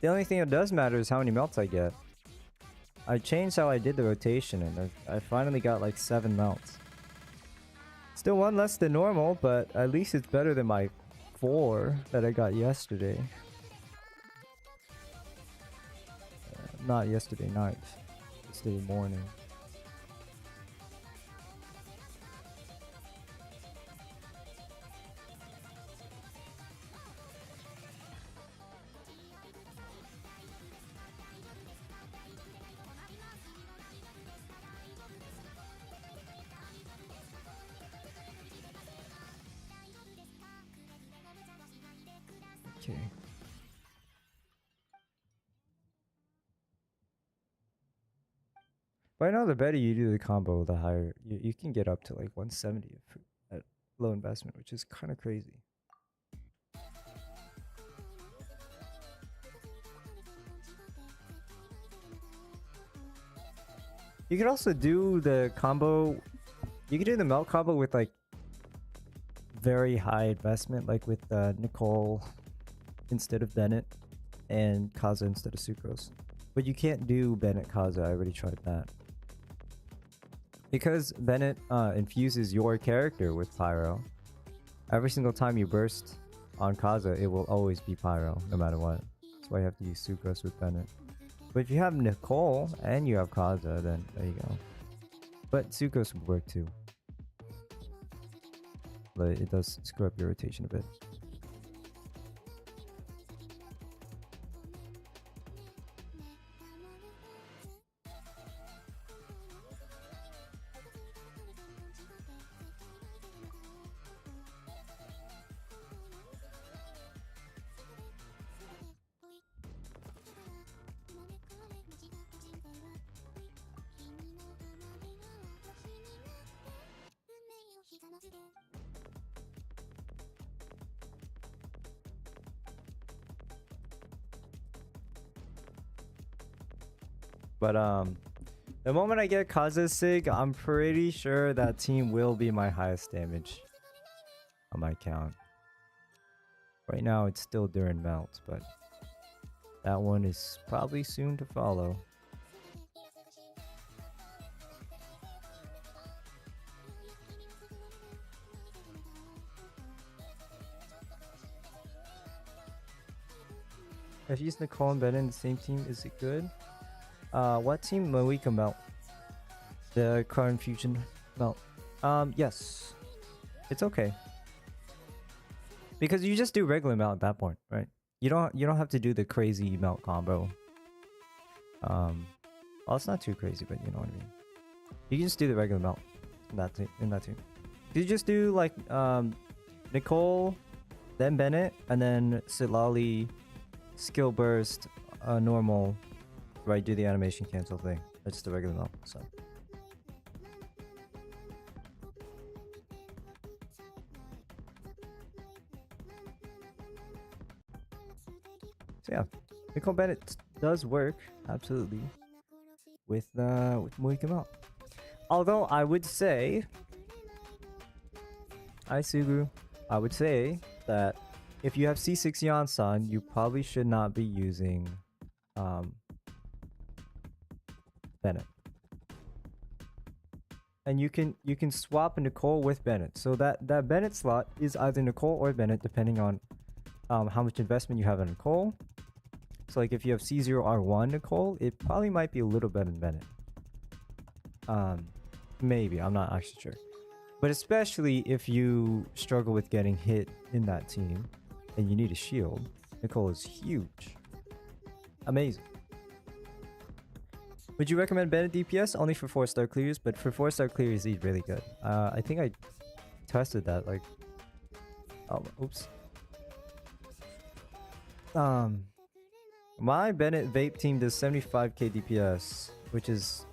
The only thing that does matter is how many melts I get. I changed how I did the rotation and I finally got like 7 melts. Still one less than normal, but at least it's better than my 4 that I got yesterday. Not yesterday night. Yesterday morning. Okay. But I know the better you do the combo, the higher you can get up to like 170 at low investment, which is kind of crazy. You could also do the combo. You could do the melt combo with like very high investment, like with Nicole instead of Bennett and Kaza instead of Sucrose. But you can't do Bennett Kaza. I already tried that. Because Bennett infuses your character with Pyro. Every single time you burst on Kaza, it will always be Pyro, no matter what. That's why you have to use Sucrose with Bennett. But if you have Nicole and you have Kaza, then there you go. But Sucrose would work too. but it does screw up your rotation a bit. But the moment I get Kaze Sig, I'm pretty sure that team will be my highest damage on my count. Right now it's still during melt, but that one is probably soon to follow. If you use Nicole and Bennett in the same team, is it good? What team will we come out? The current fusion melt. Yes. It's okay. Because you just do regular melt at that point, right? You don't have to do the crazy melt combo. Well, it's not too crazy, but you know what I mean. You can just do the regular melt in that team. You just do like Nicole, then Bennett, and then Silali, skill burst, normal, right? Do the animation cancel thing. That's the regular melt. So. So yeah, Nicole Bennett does work absolutely with Moika Melt. Although I would say, Suguru, I would say that if you have C6 Yansan, you probably should not be using Bennett. And you can swap Nicole with Bennett. So that Bennett slot is either Nicole or Bennett depending on how much investment you have in Nicole. So like if you have C0R1 Nicole, it probably might be a little better than Bennett. Maybe, I'm not actually sure. But especially if you struggle with getting hit in that team and you need a shield, Nicole is huge. Amazing. Would you recommend Bennett DPS? Only for 4-star clears, but for 4-star clears he's really good. I think I tested that like... Oh, oops. My Bennett Vape team does 75k DPS, which is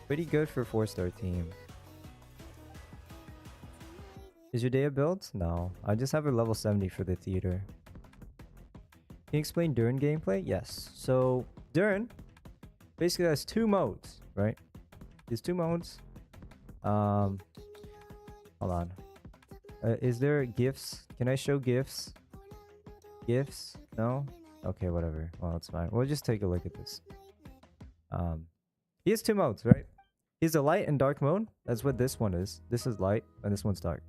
pretty good for a 4-star team. Is your Dea built? No, I just have a level 70 for the theater. Can you explain Durin gameplay? Yes. So Durin basically has 2 modes, right? There's 2 modes. Hold on. Is there gifts? Can I show gifts? Gifts? No? Okay, whatever. Well, it's fine. We'll just take a look at this. He has 2 modes, right? He's a light and dark mode. That's what this one is. This is light and this one's dark.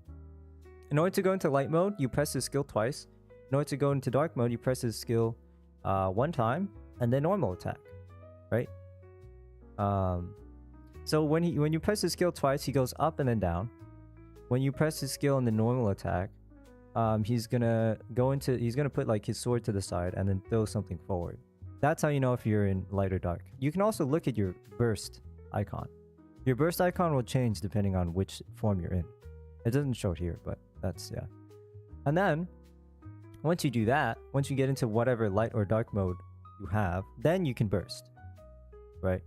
In order to go into light mode, you press his skill twice. In order to go into dark mode, you press his skill 1 time and then normal attack, right? So when you press his skill twice, he goes up and then down. When you press his skill in the normal attack, he's gonna put like his sword to the side and then throw something forward. That's how you know if you're in light or dark. You can also look at your burst icon. Your burst icon will change depending on which form you're in. It doesn't show it here, but that's, yeah. And then once you do that, once you get into whatever light or dark mode you have, then you can burst, right?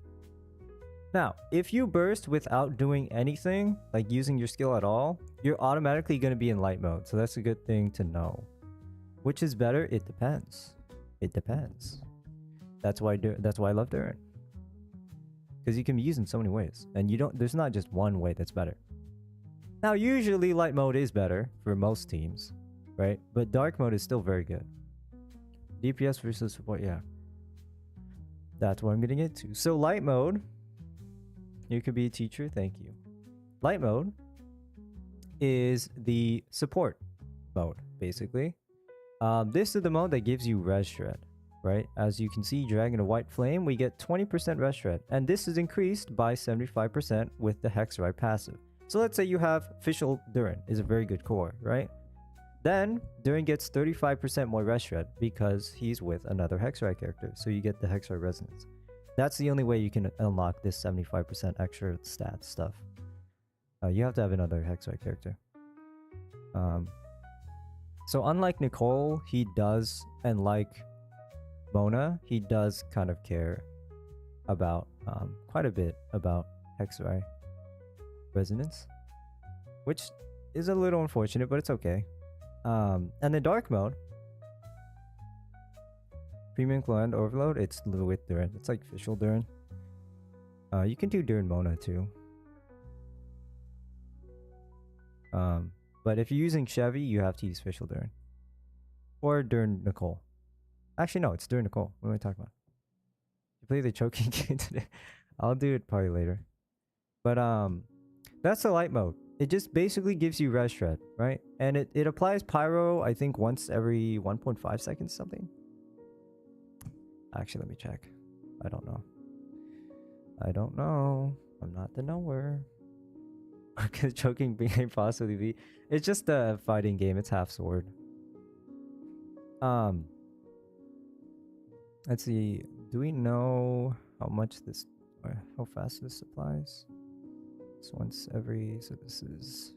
Now, if you burst without doing anything, like using your skill at all, you're automatically going to be in light mode. So that's a good thing to know. Which is better? It depends. It depends. That's why I love Durin. Because you can be used in so many ways. And there's not just one way that's better. Now, usually light mode is better for most teams, right? But dark mode is still very good. DPS versus support, yeah. That's what I'm going to get to. So light mode... You could be a teacher, thank you. Light mode is the support mode, basically. This is the mode that gives you res shred, right? As you can see, Dragon of White Flame, we get 20% res shred. And this is increased by 75% with the Hex Ride passive. So let's say you have Official Durin is a very good core, right? Then Durin gets 35% more rest shred because he's with another Hexrai character. So you get the Hexrai resonance. That's the only way you can unlock this 75% extra stat stuff. You have to have another Hexrai character. So unlike Nicole, he does, and like Mona, he does kind of care about quite a bit about Hexrai resonance, which is a little unfortunate, but it's okay. And the dark mode, Premium Clan Overload, it's with Durin. It's like official Durin. You can do Durin Mona too. But if you're using Chevy, you have to use official Durin. Or Durin Nicole. Actually, no, it's Durin Nicole. What am I talking about? You play the choking game today. I'll do it probably later. But that's the light mode. It just basically gives you rest shred, right? And it applies pyro, I think, once every 1.5 seconds, something. Actually, let me check. I don't know. I'm not the knower. Because choking being possibly be. It's just a fighting game. It's half sword. Let's see. Do we know how much this, or how fast this applies? It's once every. So this is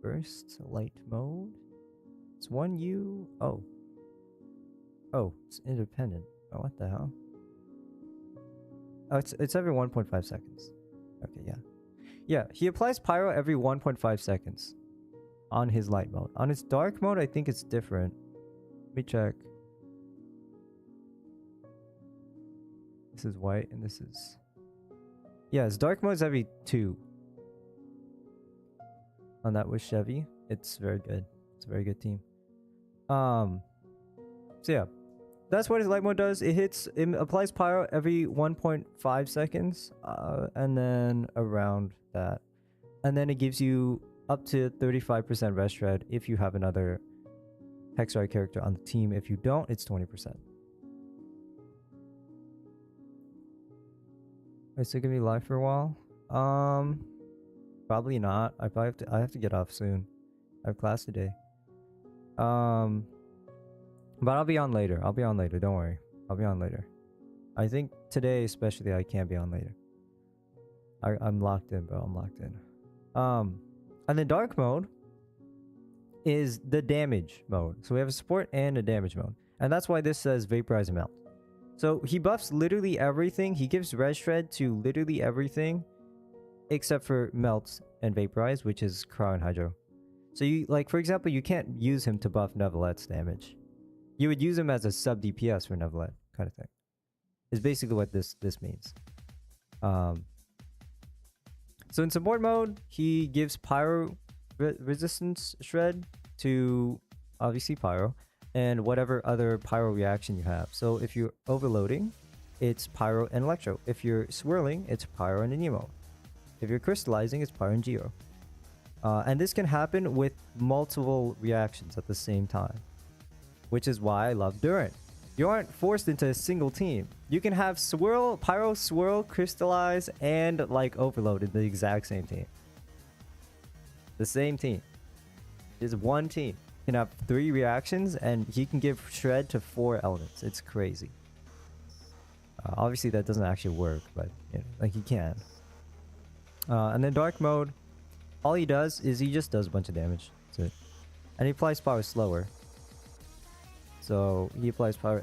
burst light mode. It's 1U. Oh, it's independent. Oh, what the hell? Oh, it's every 1.5 seconds. Okay, yeah. Yeah, he applies pyro every 1.5 seconds on his light mode. On his dark mode, I think it's different. Let me check. This is white and this is... Yeah, his dark mode is every 2. On that with Chevy. It's very good. It's a very good team. So yeah. That's what his light mode does. It applies pyro every 1.5 seconds. And then around that. And then it gives you up to 35% rest shred if you have another Hexrai character on the team. If you don't, it's 20%. Is it gonna be live for a while? Probably not. I have to get off soon. I have class today. But I'll be on later. Don't worry. I'll be on later. I think today especially I can't be on later. I'm locked in, bro. I'm locked in. And the dark mode is the damage mode. So we have a support and a damage mode. And that's why this says Vaporize and Melt. So he buffs literally everything. He gives res shred to literally everything except for Melt and Vaporize, which is Crow and Hydro. So you, like, for example, you can't use him to buff Nevalet's damage. You would use him as a sub DPS for Nevalet, kind of thing. Is basically what this means. So in support mode, he gives Pyro resistance shred to obviously Pyro and whatever other Pyro reaction you have. So if you're overloading, it's Pyro and Electro. If you're swirling, it's Pyro and Anemo. If you're crystallizing, it's Pyro and Geo. And this can happen with multiple reactions at the same time, which is why I love Durin. You aren't forced into a single team. You can have swirl, pyro, swirl, crystallize, and like overload in the exact same team. The same team. It's one team. You can have 3 reactions and he can give shred to 4 elements. It's crazy. Obviously that doesn't actually work, but you know, like he can. And then dark mode, all he does is he just does a bunch of damage. That's it. And he applies power slower. So he applies power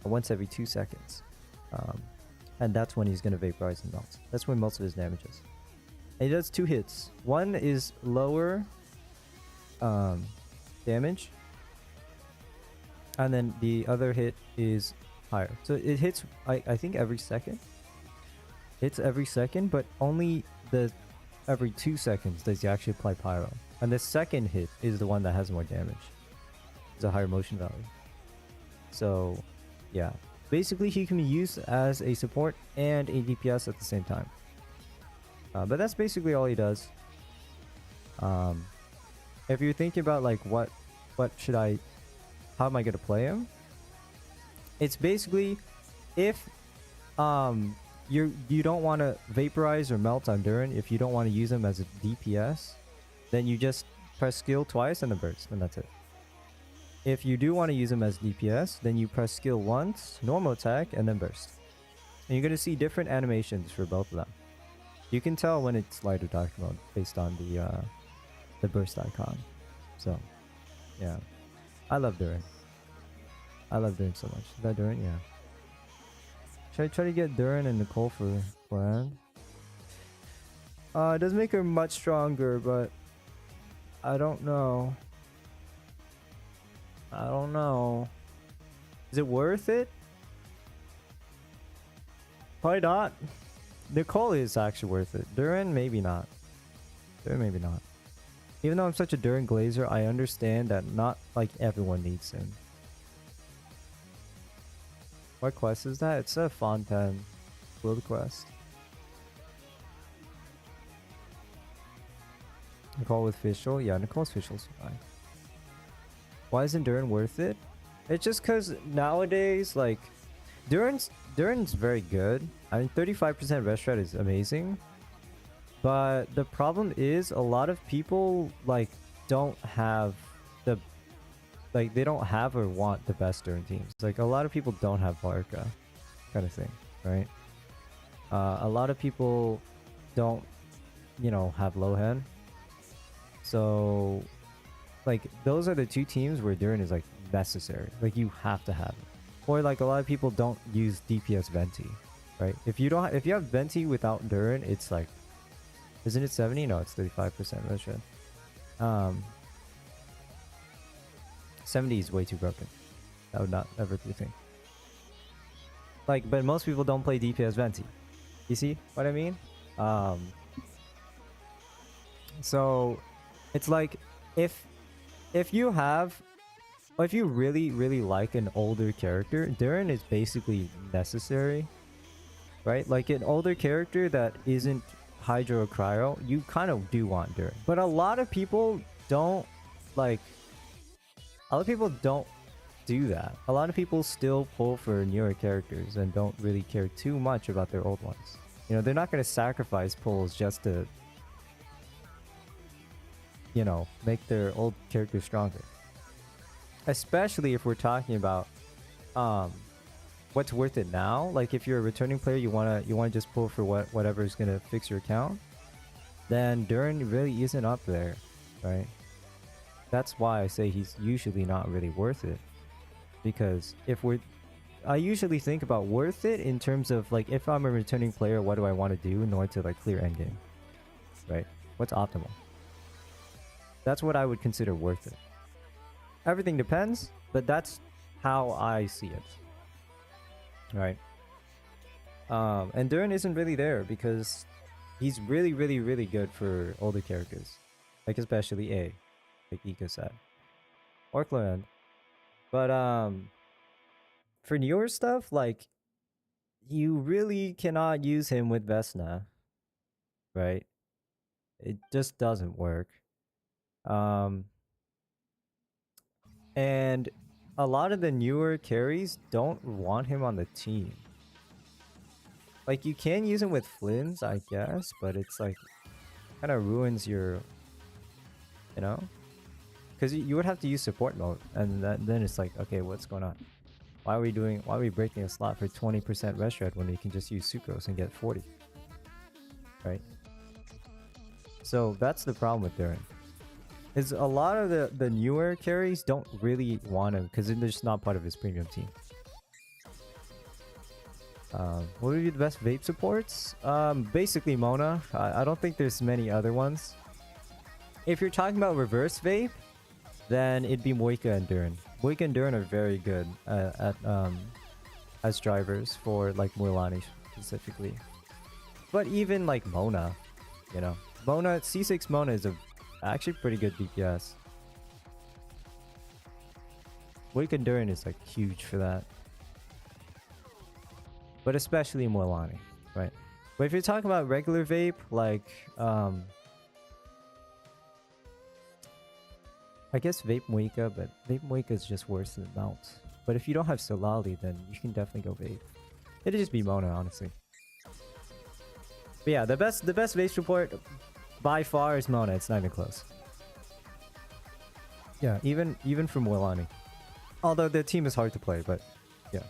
once every 2 seconds. And that's when he's going to vaporize and melt. That's when most of his damage is. And he does 2 hits. One is lower damage. And then the other hit is higher. So it hits, I think, every second. Hits every second, but only every 2 seconds does he actually apply pyro. And the second hit is the one that has more damage. It's a higher motion value. So, yeah. Basically, he can be used as a support and a DPS at the same time. But that's basically all he does. If you're thinking about like how am I gonna play him? It's basically if you don't want to vaporize or melt on Durin if you don't want to use him as a DPS, then you just press skill twice and then burst, and that's it. If you do want to use him as DPS, then you press skill once, normal attack, and then burst. And you're going to see different animations for both of them. You can tell when it's light or dark mode based on the burst icon. So, yeah. I love Durin. I love Durin so much. Is that Durin? Yeah. Should I try to get Durin and Nicole for land? It does make her much stronger, but I don't know. I don't know. Is it worth it? Probably not. Nicole is actually worth it. Durin, maybe not. Durin, maybe not. Even though I'm such a Durin glazer, I understand that not like everyone needs him. What quest is that? It's a Fontaine build quest. Nicole with Fischl? Yeah, Nicole's Fischl's fine. Why isn't Durin worth it? It's just because nowadays, like, Durin's very good. I mean, 35% rest rate is amazing. But the problem is a lot of people, like, don't have the... Like, they don't have or want the best Durin teams. Like, a lot of people don't have Barca. Kind of thing, right? A lot of people don't, you know, have Lohan. So... Like, those are the two teams where Durin is, like, necessary. Like, you have to have it. Or, like, a lot of people don't use DPS Venti, right? If you have Venti without Durin, it's, like... Isn't it 70? No, it's 35% rest rate. 70 is way too broken. That would not ever be a thing. Like, but most people don't play DPS Venti. You see what I mean? So, it's like, if you really like an older character, Durin is basically necessary, right? Like an older character that isn't Hydro or Cryo, you kind of do want Durin. But a lot of people don't do that. A lot of people still pull for newer characters and don't really care too much about their old ones. You know, they're not going to sacrifice pulls just to, you know, make their old character stronger. Especially if we're talking about what's worth it now. Like if you're a returning player, you wanna just pull for whatever is gonna fix your account, then Durin really isn't up there, right? That's why I say he's usually not really worth it. Because I usually think about worth it in terms of like, if I'm a returning player, what do I want to do in order to like clear endgame, right? What's optimal? That's what I would consider worth it. Everything depends, but that's how I see it. Right. And Durin isn't really there because he's really good for older characters. Like especially A. Like Ika said. Or Cloyand. But for newer stuff, like you really cannot use him with Vesna. Right? It just doesn't work. And a lot of the newer carries don't want him on the team. Like, you can use him with Flynn's, I guess, but it's like, kind of ruins your, you know? Because you would have to use support mode, and then it's like, okay, what's going on? Why are we breaking a slot for 20% rest red when we can just use Sucrose and get 40? Right? So that's the problem with Durin. Is a lot of the newer carries don't really want him because they're just not part of his premium team. What would be the best vape supports? Basically Mona. I don't think there's many other ones. If you're talking about reverse vape, then it'd be Moika and Durin. Moika and Durin are very good at as drivers for like Muirlani specifically. But even like Mona, you know, Mona C6 Mona is actually pretty good DPS. Moika and Durin is like huge for that. But especially Muirlani, right? But if you're talking about regular vape, like I guess Vape Moika, but Vape Moika is just worse than Mount. But if you don't have Solali, then you can definitely go Vape. It'd just be Mona, honestly. But yeah, the best base support by far is Mona. It's not even close. Yeah, even from Wilani. Although the team is hard to play, but yeah.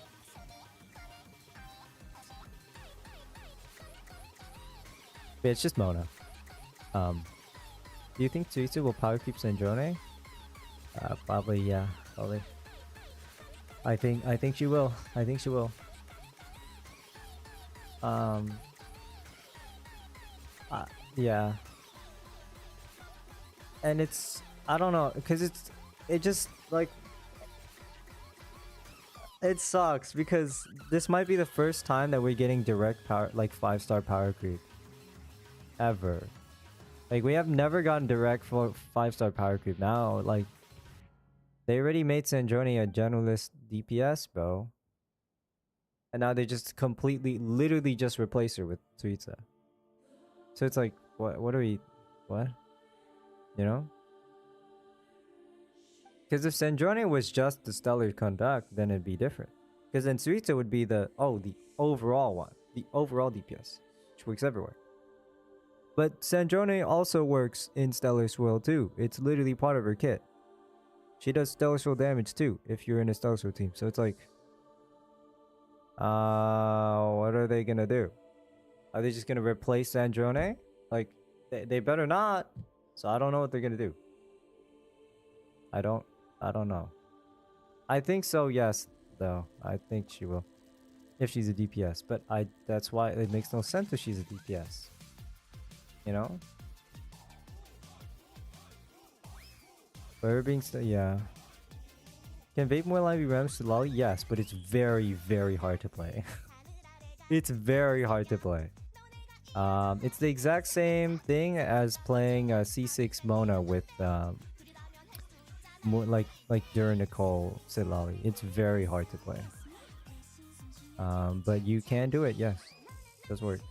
But it's just Mona. Do you think Tsuitsu will power creep Sandrone? Probably, yeah, probably. I think she will. I think she will. Yeah. And it's, I don't know, because it just like, it sucks because this might be the first time that we're getting direct power, like 5-star power creep ever. Like, we have never gotten direct for 5-star power creep. Now, like, they already made Sandrone a generalist DPS, bro. And now they just completely, literally just replace her with Suiza. So it's like, what are we, what? You know? Because if Sandrone was just the stellar conduct, then it'd be different. Because then Suiza would be the overall one. The overall DPS. Which works everywhere. But Sandrone also works in Stellar Swirl too. It's literally part of her kit. She does Stellar Swirl damage too, if you're in a Stellar Swirl team. So it's like, what are they gonna do? Are they just gonna replace Sandrone? Like, they better not. So I don't know what they're gonna do. I don't know. I think so, yes, though. I think she will. If she's a DPS. But that's why it makes no sense if she's a DPS. You know? But her being yeah. Can Vape Moonlight be Rams to Lolly? Yes, but it's very, very hard to play. It's very hard to play. It's the exact same thing as playing C6 Mona with more like Dura Nicole Sitlali. It's very hard to play. But you can do it, yes. It does work.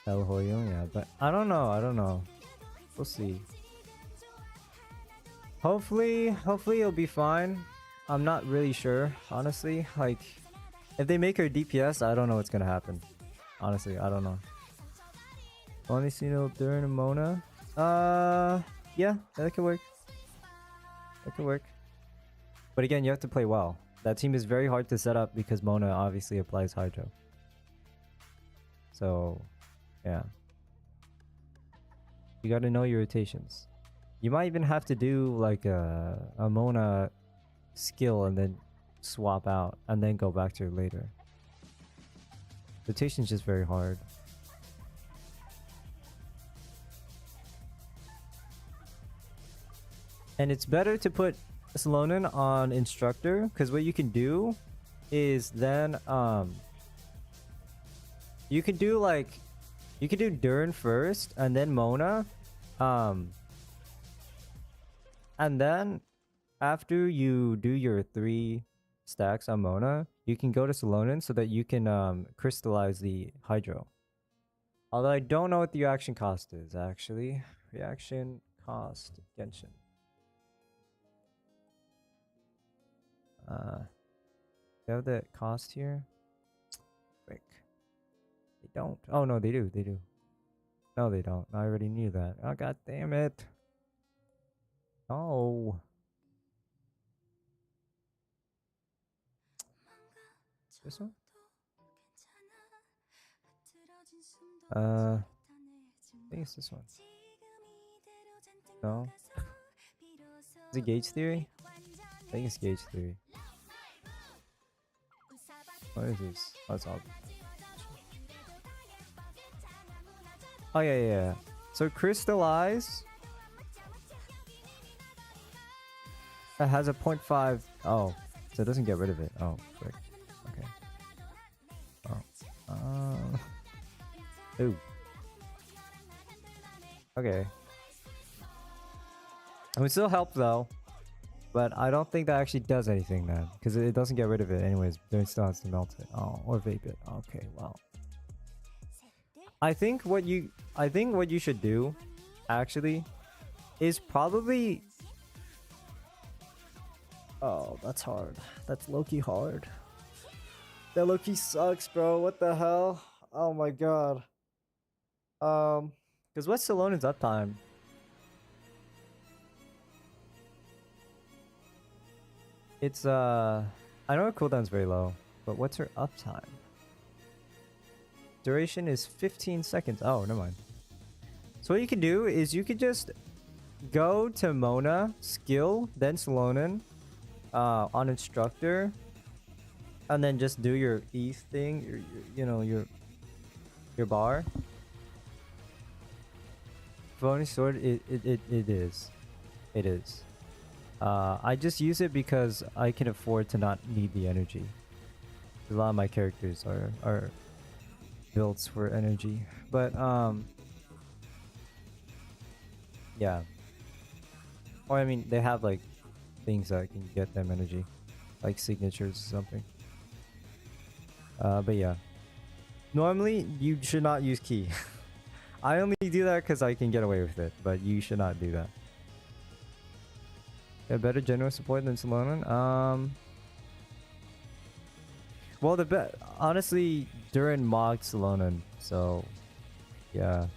El Hoyo, yeah, but I don't know. We'll see. Hopefully it'll be fine. I'm not really sure, honestly. Like, if they make her DPS, I don't know what's gonna happen. Honestly, I don't know. Only seen it during a Mona? Yeah, that could work. That could work. But again, you have to play well. That team is very hard to set up because Mona obviously applies Hydro. So, yeah. You gotta know your rotations. You might even have to do like a Mona skill and then swap out and then go back to it later. Rotation's just very hard. And it's better to put Salonen on instructor, because what you can do is then you can do Durn first and then Mona, and then after you do your 3 stacks on Mona, you can go to Salonen so that you can crystallize the Hydro. Although I don't know what the reaction cost is actually. Reaction cost Genshin. They have the cost here. Frick. They don't. Oh no, they do. They do. No, they don't. I already knew that. Oh, god damn it. Oh. This one? I think it's this one. No. Is it gauge theory? I think it's gauge theory. What is this? Oh, it's all. Oh yeah. So crystallize. It has a 0.5. Oh, so it doesn't get rid of it. Oh, frick. Okay. Oh. Ooh. Okay. It would still help though, but I don't think that actually does anything then, because it doesn't get rid of it anyways. Then it still has to melt it. Oh, or vape it. Okay, well. I think what you should do, actually, is probably Oh, that's hard. That's low-key hard. That low-key sucks, bro. What the hell? Oh my god. Because what's Salona's uptime? It's, I know her cooldown's very low, but what's her uptime? Duration is 15 seconds. Oh, never mind. So what you can do is you could just go to Mona, skill, then Salonen, on instructor, and then just do your ETH thing, your bar. Bonus sword, it is. It is. I just use it because I can afford to not need the energy. A lot of my characters are built for energy. But yeah. Or I mean they have like things that can get them energy. Like signatures or something. But yeah. Normally you should not use key. I only do that because I can get away with it, but you should not do that. A better general support than Salonen? Well, honestly, Durin mocked Salonen, so yeah.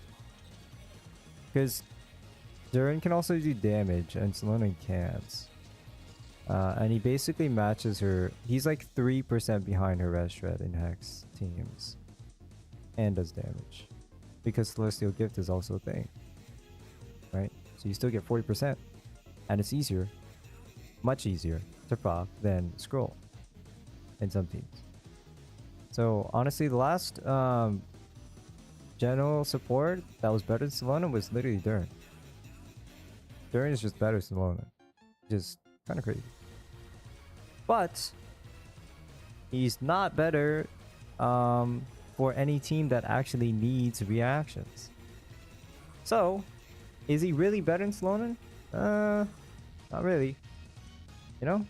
Because Durin can also do damage, and Salonen can't. And he basically matches her. He's like 3% behind her Red Shred in Hex teams, and does damage. Because Celestial Gift is also a thing, right? So you still get 40%, and it's easier, much easier to proc than Scroll in some teams. So honestly, the last general support that was better than Salonen was literally Durin. Durin is just better than Salonen, just kind of crazy. But he's not better for any team that actually needs reactions. So, is he really better than Salonen? Not really. You know,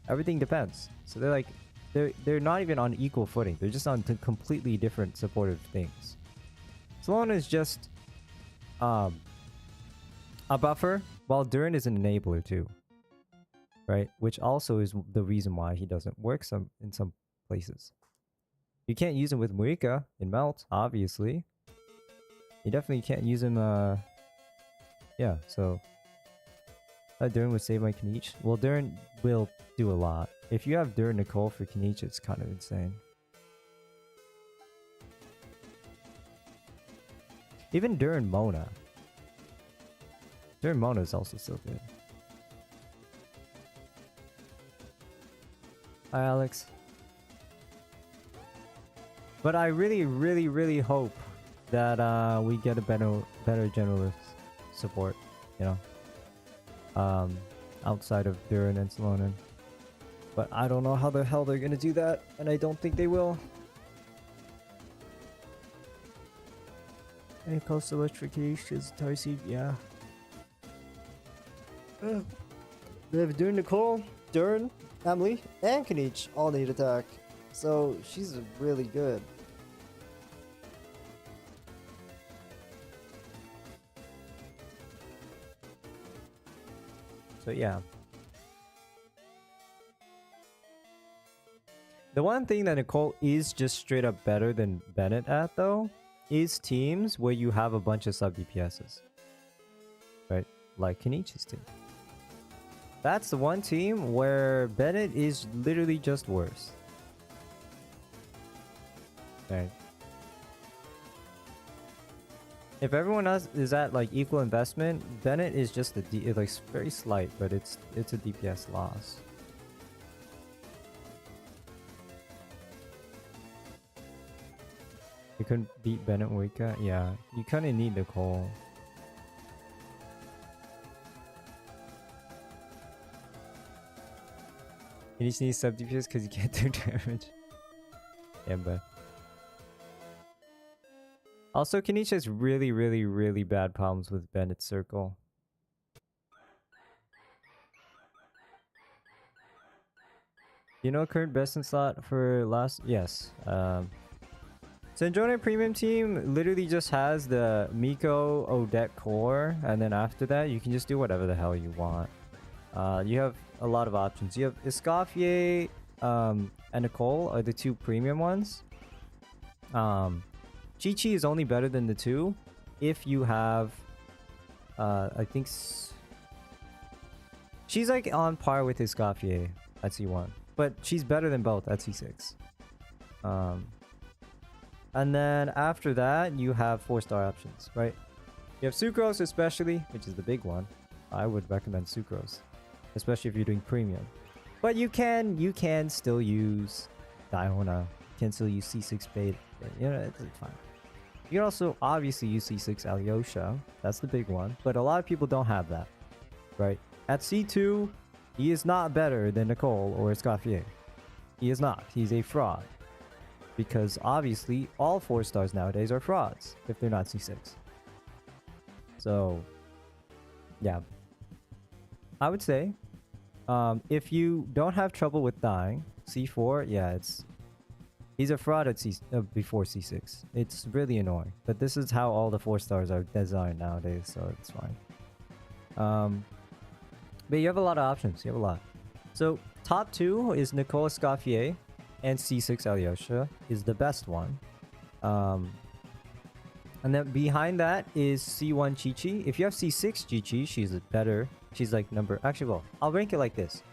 everything depends. So they're not even on equal footing. They're just on completely different supportive things. Salonen is just a buffer, while Durin is an enabler too, right? Which also is the reason why he doesn't work in some places. You can't use him with Marika in Melt, obviously. You definitely can't use him, yeah, so... Durin would save my Kniech. Well, Durin will do a lot. If you have Durin Nicole for Kniech, it's kind of insane. Even Durin Mona. Durin Mona is also so good. Hi, Alex. But I really, really, really hope that we get a better generalist support, you know, outside of Durin and Salonen. But I don't know how the hell they're gonna do that, and I don't think they will. Any cost electrifications, Tarsi, yeah. They have Durin Nicole, Durin, Emily, and Kniech all need attack. So she's really good. So yeah. The one thing that Nicole is just straight up better than Bennett at though is teams where you have a bunch of sub DPSs. Right? Like Kenichi's team. That's the one team where Bennett is literally just worse. Okay. If everyone else is at like equal investment, Bennett is just like very slight, but it's a DPS loss. You couldn't beat Bennett Wicca? Yeah, you kind of need Nicole. You just need sub DPS because you can't do damage. Yeah, but. Also, Kenichi has really, really, really bad problems with Bennett's circle. You know current best in slot for last? Yes. So Enjoyment Premium team literally just has the Miko Odette core, and then after that you can just do whatever the hell you want. You have a lot of options. You have Escoffier and Nicole are the two premium ones. Chi-Chi is only better than the two if you have I think she's like on par with Escoffier at C1, but she's better than both at C6. And then after that, you have 4-star options, right? You have Sucrose especially, which is the big one. I would recommend Sucrose, especially if you're doing premium. But you can still use Diona. You can still use C6 Beta. You know, it's fine. You can also obviously use C6 Alyosha. That's the big one. But a lot of people don't have that, right? At C2, he is not better than Nicole or Escoffier. He is not. He's a fraud. Because obviously, all 4-stars nowadays are frauds if they're not C6. So, yeah. I would say, if you don't have trouble with dying, C4, yeah, he's a fraud at before C6. It's really annoying. But this is how all the 4-stars are designed nowadays, so it's fine. But you have a lot of options. You have a lot. So, top 2 is Nicole Escoffier. And C6 Alyosha is the best one. And then behind that is C1 Chi-Chi. If you have C6 Chi-Chi, she's better. She's like actually, well, I'll rank it like this.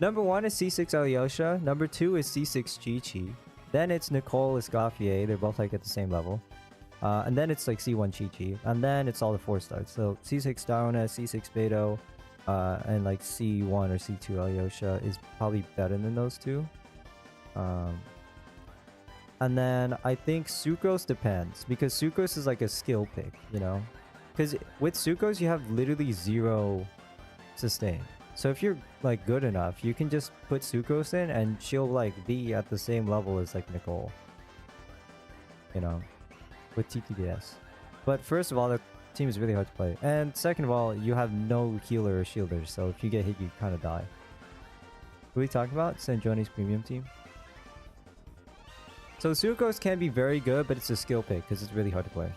Number 1 is C6 Alyosha. Number 2 is C6 Chi-Chi. Then it's Nicole Escoffier. They're both like at the same level. And then it's like C1 Chi-Chi. And then it's all the 4-stars. So C6 Diona, C6 Beto, and like C1 or C2 Alyosha is probably better than those two. And then I think Sucrose depends, because Sucrose is like a skill pick, you know? Because with Sucrose, you have literally 0 sustain. So if you're like good enough, you can just put Sucrose in and she'll like be at the same level as like Nicole. You know? With TTDS. But first of all, the team is really hard to play. And second of all, you have no healer or shielder, so if you get hit, you kind of die. What are we talking about? Sanjoni's premium team? So Sucrose can be very good, but it's a skill pick because it's really hard to play.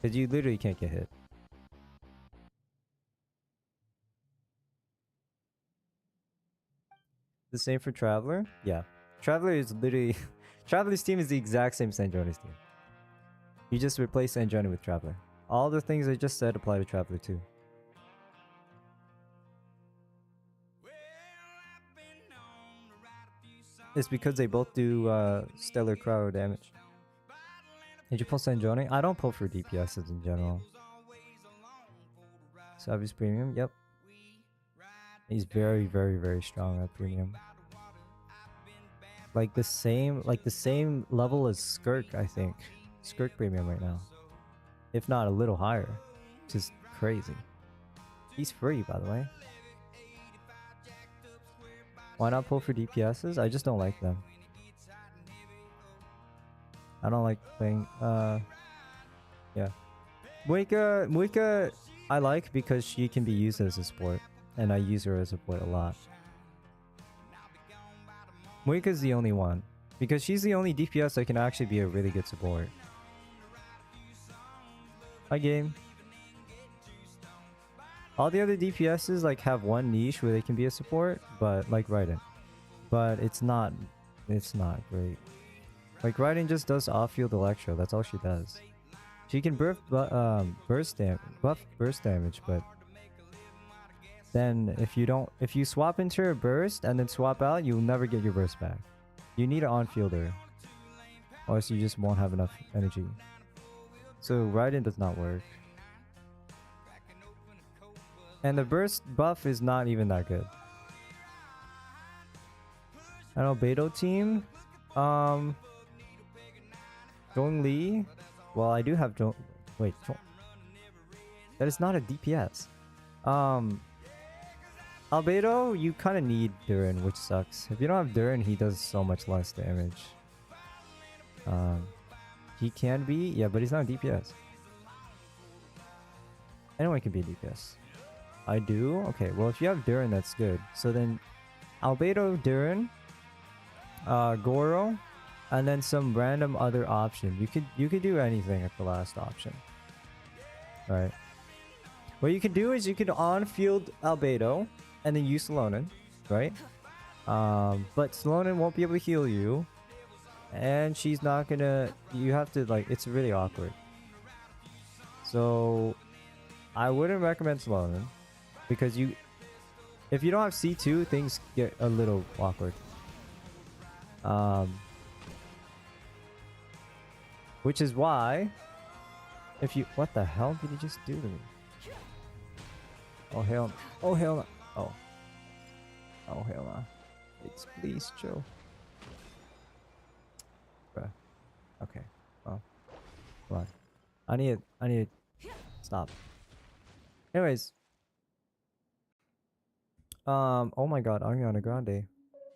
Because you literally can't get hit. The same for Traveler? Yeah. Traveler is literally... Traveler's team is the exact same Sanjoni's team. You just replace Sanjoni with Traveler. All the things I just said apply to Traveler too. It's because they both do stellar cryo damage. Did you pull Sanjoni? I don't pull for DPSs in general. Savage premium, yep. He's very, very, very strong at premium. Like the same level as Skirk, I think. Skirk premium right now. If not a little higher. Which is crazy. He's free, by the way. Why not pull for DPSs? I just don't like them. I don't like playing, yeah. Muika, I like because she can be used as a support. And I use her as a support a lot. Muika's the only one. Because she's the only DPS that can actually be a really good support. Hi game. All the other DPSs like have one niche where they can be a support, but like Raiden. But it's not great. Like Raiden just does off-field Electro, that's all she does. She can buff burst damage, but then if you swap into her burst and then swap out, you'll never get your burst back. You need an on-fielder, or else you just won't have enough energy. So Raiden does not work. And the burst buff is not even that good. I don't know, Beto team? Zhongli? Well, I do have wait, that is not a DPS. Albedo, you kind of need Durin, which sucks. If you don't have Durin, he does so much less damage. He can be, yeah, but he's not a DPS. Anyone can be a DPS. I do? Okay, well if you have Durin, that's good. So then, Albedo, Durin, Goro, and then some random other option. You could do anything at the last option. Right. What you can do is you can on-field Albedo and then use Salonen, right? But Salonen won't be able to heal you, and she's not gonna. You have to like. It's really awkward. So I wouldn't recommend Salonen because if you don't have C2, things get a little awkward. Which is why, what the hell did you just do to me? Oh hell! Oh hell! No. Oh. Oh hell no! It's please chill. Bruh. Okay. Well. Come on. I need to stop. Anyways. Oh my god, Ariana Grande.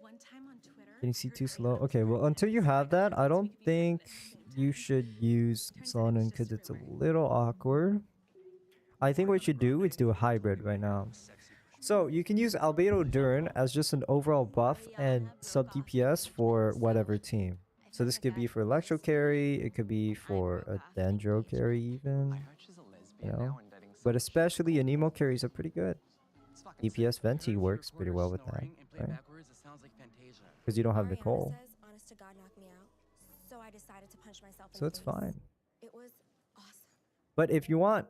One time on Twitter, Can you see heard too Ray slow? Hunt Okay, well until you have that, I don't think you should use Salonen because it's a little awkward. I think what you should do is do a hybrid right now. So you can use Albedo Durin as just an overall buff and sub DPS for whatever team. So this could be for Electro carry, it could be for a Dendro carry even, you know. But especially Anemo carries are pretty good. DPS Venti works pretty well with that, right? Because you don't have Nicole. So it's fine. It was awesome. But if you want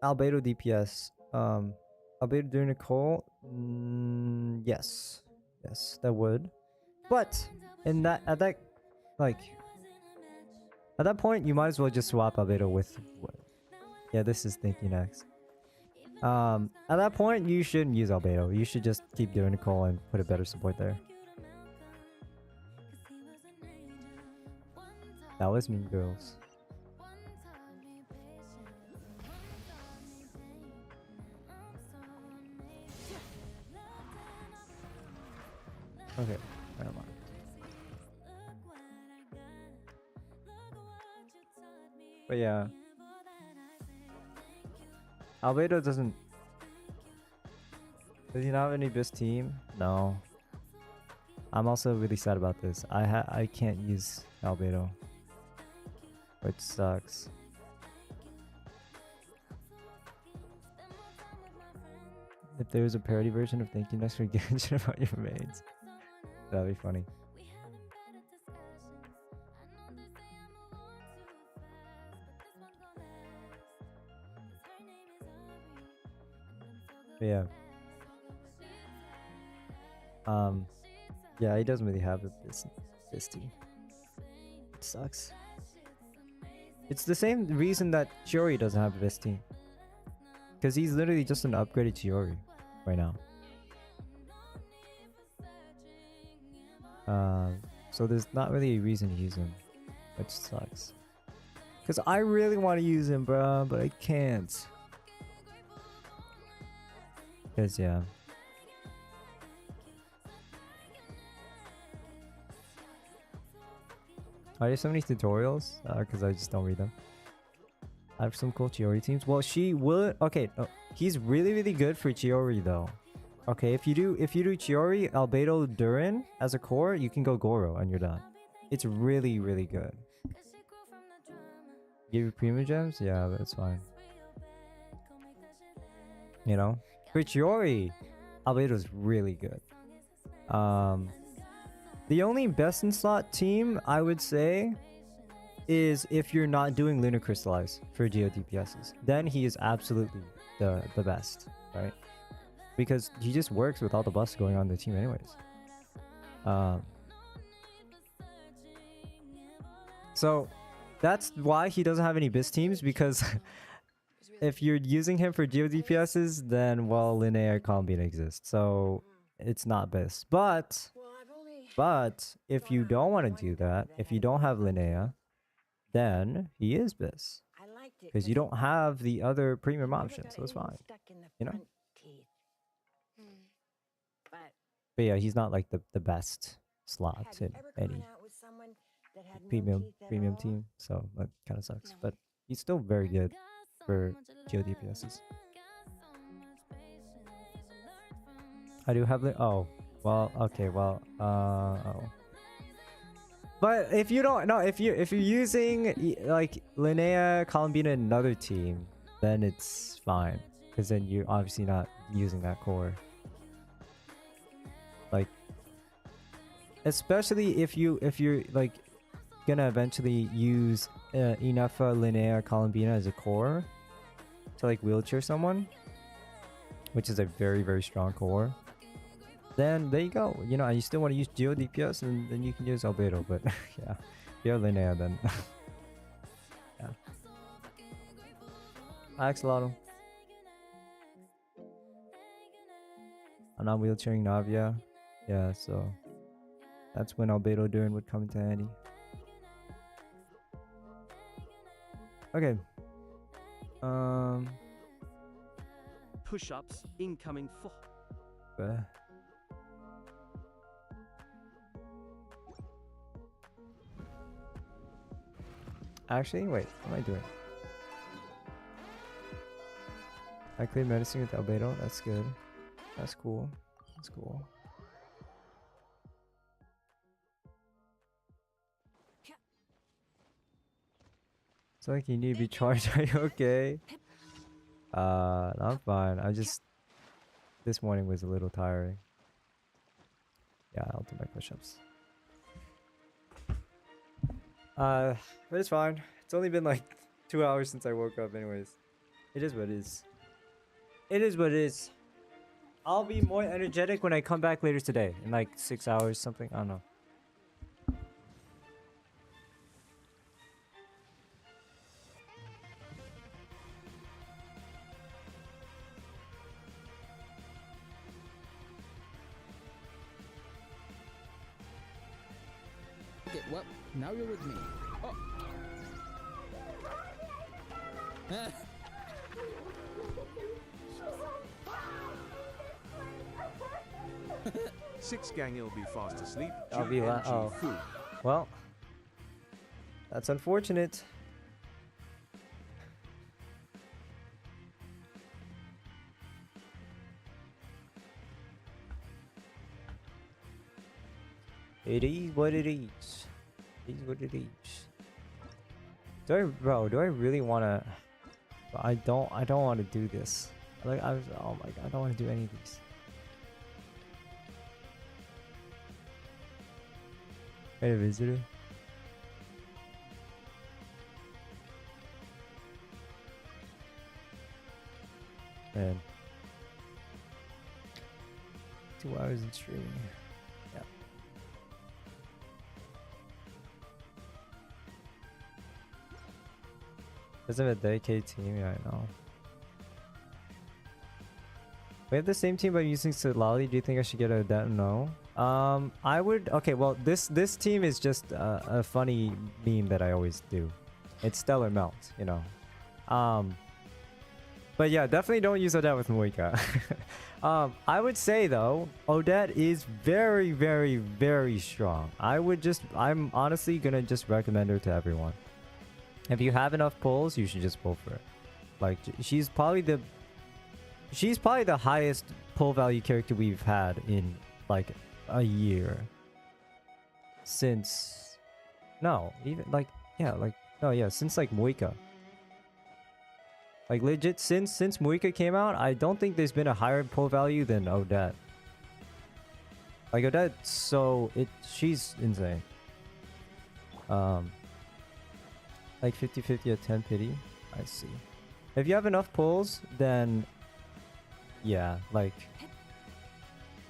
Albedo DPS, Albedo Durin Nicole, yes. Yes, that would. But at that point, you might as well just swap Albedo with. Yeah, this is thinking next. At that point, you shouldn't use Albedo. You should just keep doing Nicole and put a better support there. That was Mean Girls. Okay, never mind. But yeah, Albedo doesn't. Does he not have any best team? No. I'm also really sad about this. I can't use Albedo, which sucks. If there was a parody version of Thank You Next for Genshin about your maids, that'd be funny. But yeah. Yeah, he doesn't really have a Bisty. It sucks. It's the same reason that Chiori doesn't have a Bisty. Because he's literally just an upgraded Chiori right now. So there's not really a reason to use him, which sucks. Because I really want to use him, bro, but I can't. Because, yeah. Are there so many tutorials? Because I just don't read them. I have some cool Chiori teams. Well, she will. Okay, no, he's really, really good for Chiori though. Okay, if you do Chiori, Albedo, Durin as a core, you can go Goro and you're done. It's really, really good. Give you premium gems? Yeah, that's fine. You know, for Chiori, Albedo's really good. The only best in slot team I would say is if you're not doing Lunar Crystallize for Geo DPSs. Then he is absolutely the best, right? Because he just works with all the buffs going on in the team anyways. So that's why he doesn't have any BIS teams, because if you're using him for Geo DPSs, then well, Linnea Combina exists. So it's not BIS. But if you don't want to do that, if you don't have Linnea, then he is BIS. Because you don't have the other premium option, so it's fine. You know? But yeah, he's not like the best slot in any premium team, so that kind of sucks. But he's still very good for Geo DPSs. I do have oh, well, okay, well, oh. But if you don't, no, if you're using like Linnea, Columbina, another team, then it's fine. because then you're obviously not using that core. Like, especially if you're like gonna eventually use Inafa, Linnea, Columbina as a core to like wheelchair someone, which is a very, very strong core, then there you go. You know, and you still want to use Geo DPS, and then you can use Albedo, but yeah, if you have Linnea, then yeah. Axolotl. I'm not wheelchairing Navia. Yeah, so that's when Albedo Durin would come into handy. Okay. Push-ups incoming for. uh, Actually, wait. What am I doing? I cleared medicine with Albedo. That's good. That's cool. That's cool. It's like you need to be charged. Are you okay? I'm fine. I just this morning was a little tiring. Yeah, I'll do my push-ups. But it's fine. It's only been like 2 hours since I woke up anyways. It is what it is. It is what it is. I'll be more energetic when I come back later today. In like 6 hours, something. I don't know. Okay, well, now you're with me. Oh. 6 gang, he'll be fast asleep. I'll be GNG food. Well, that's unfortunate. It is what it is. It is what it is. Do I really wanna? I don't want to do this. Like oh my god, I don't want to do any of these. Hey, visitor. Man. 2 hours in streaming. Yeah. Doesn't have a dedicated team, yeah, I know. We have the same team by using Sitlali. Do you think I should get a Odette? No. I would. Okay, well, this team is just a funny meme that I always do. It's Stellar Melt, you know. But yeah, definitely don't use Odette with Moika. I would say though, Odette is very, very, very strong. I'm honestly gonna just recommend her to everyone. If you have enough pulls, you should just pull for it. Like she's probably the highest pull value character we've had in like a year. Since since like Moika. Like legit since Moika came out, I don't think there's been a higher pull value than Odette. Like Odette, she's insane. Like 50-50 at 10 pity. I see. If you have enough pulls, then yeah, like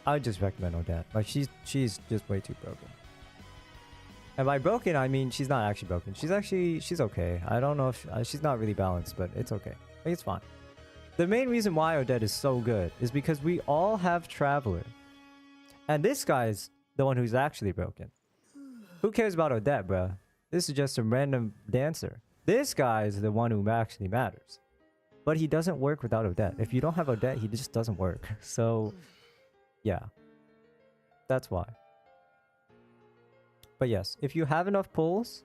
I would just recommend Odette. Like she's just way too broken. And by broken, I mean she's not actually broken. She's okay. I don't know if she's not really balanced, but it's okay. Like it's fine. The main reason why Odette is so good is because we all have Traveler, and this guy's the one who's actually broken. Who cares about Odette, bruh? This is just some random dancer. This guy is the one who actually matters. But he doesn't work without Odette. If you don't have Odette, he just doesn't work. So, yeah. That's why. But yes, if you have enough pulls,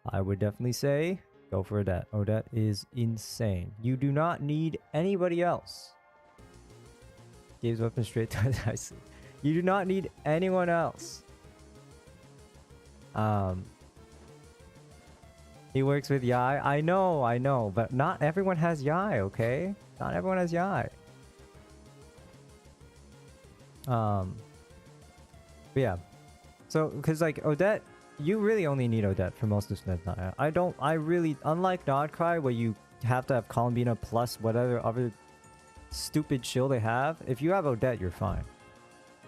I would definitely say go for Odette. Odette is insane. You do not need anybody else. Gives weapon straight to the dice. You do not need anyone else. He works with Yai. I know, but not everyone has Yai, okay? Not everyone has Yai. But yeah. So, because like Odette, you really only need Odette for most of Smith. I really, unlike Nodcry, where you have to have Columbina plus whatever other stupid shill they have. If you have Odette, you're fine.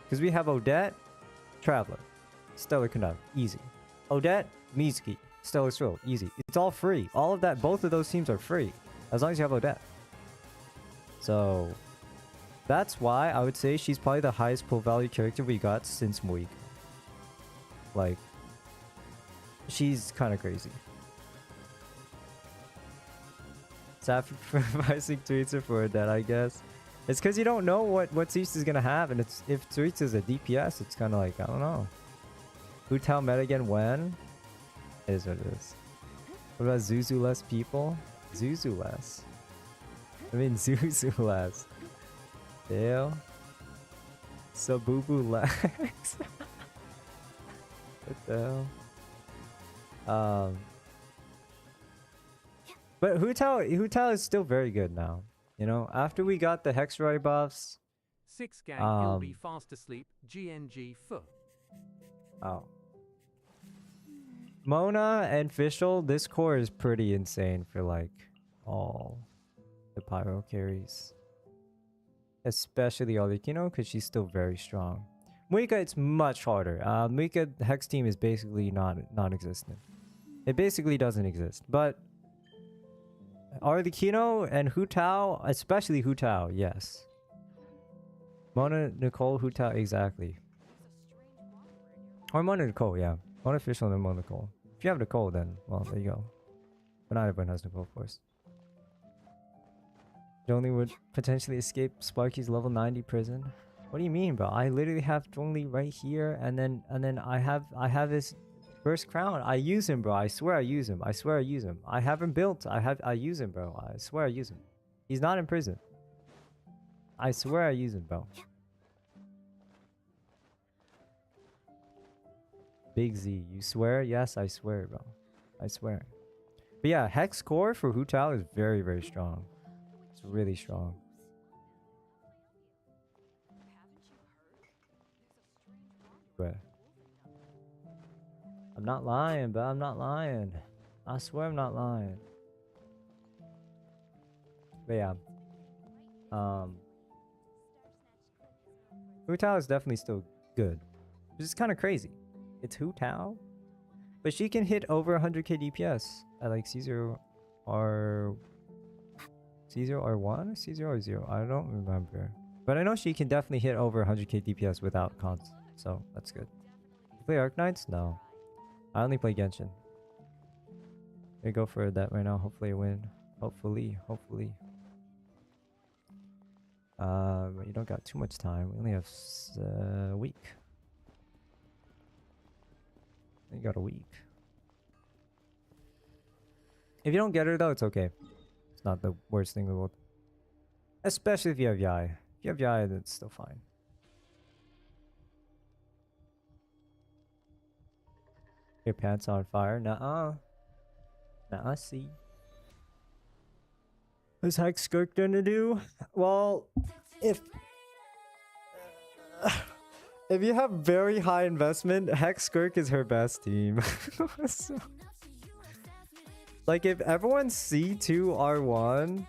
Because we have Odette, Traveler, Stellar Conduct, easy. Odette, Mizuki, Stellar Swirl, easy. It's all free. All of that, both of those teams are free. As long as you have Odette. So, that's why I would say she's probably the highest pull value character we got since Moika. Like, she's kind of crazy. Sacrificing Tsuritsu for that, I guess. It's because you don't know what Tsuritsu is gonna have, and it's if Tsuritsu is a DPS, it's kind of like, I don't know. Who tell meta again when? It is what it is. What about Zuzu less people? Zuzu less. I mean Zuzu less. Ew. Sabubu legs. What the hell? But Hu-Tao is still very good now. You know, after we got the Hexroy buffs. 6 gang, he'll be fast asleep. GNG Fu. Oh. Mona and Fischl, this core is pretty insane for like all the pyro carries. Especially Arlecchino, because she's still very strong. Moika, it's much harder. Moika Hex team is basically non-existent. It basically doesn't exist. But Arlecchino and Hu-Tao, especially Hu-Tao, yes. Mona, Nicole, Hu-Tao, exactly. Or Mona Nicole, yeah. Mona Fischl and Mona Nicole. If you have Nicole, then, well, there you go. But not everyone has Nicole, of course. Zhongli would potentially escape Sparky's level 90 prison. What do you mean, bro? I literally have Zhongli right here, and then I have his first crown. I use him, bro. I swear I use him. I swear I use him. I have him built. I use him, bro. I swear I use him. He's not in prison. I swear I use him, bro. Big Z, you swear? Yes, I swear, bro. I swear. But yeah, Hex core for Hu-Tao is very, very strong. It's really strong. Bruh. I'm not lying, but I'm not lying. I swear I'm not lying. But yeah. Hu-Tao is definitely still good. Which is kind of crazy. It's Hu-Tao, but she can hit over 100k DPS at like C0 or C0 R1 or C0 R0. I don't remember, but I know she can definitely hit over 100k DPS without cons, so that's good. You play Arknights? No, I only play Genshin. I go for that right now. Hopefully I win. Hopefully. But you don't got too much time. We only have a week. You got a week. If you don't get her though, it's okay. It's not the worst thing in the world. Especially if you have Yai. If you have Yai, then it's still fine. Your pants on fire? Nuh-uh. Nuh-uh, see. What's Hex Skirk gonna do? Well, if you have very high investment, Hex Skirk is her best team. So, like, if everyone's C2 R1,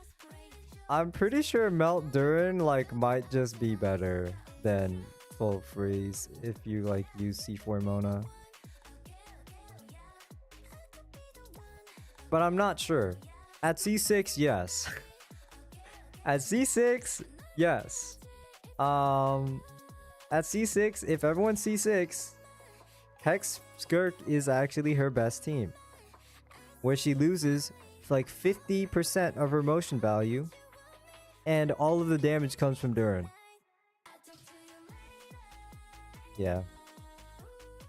I'm pretty sure Melt Durin, like, might just be better than Full Freeze if you, like, use C4 Mona. But I'm not sure. At C6, yes. At C6, yes. At C6, if everyone's C6, Hex Skirk is actually her best team. Where she loses like 50% of her motion value, and all of the damage comes from Durin. Yeah.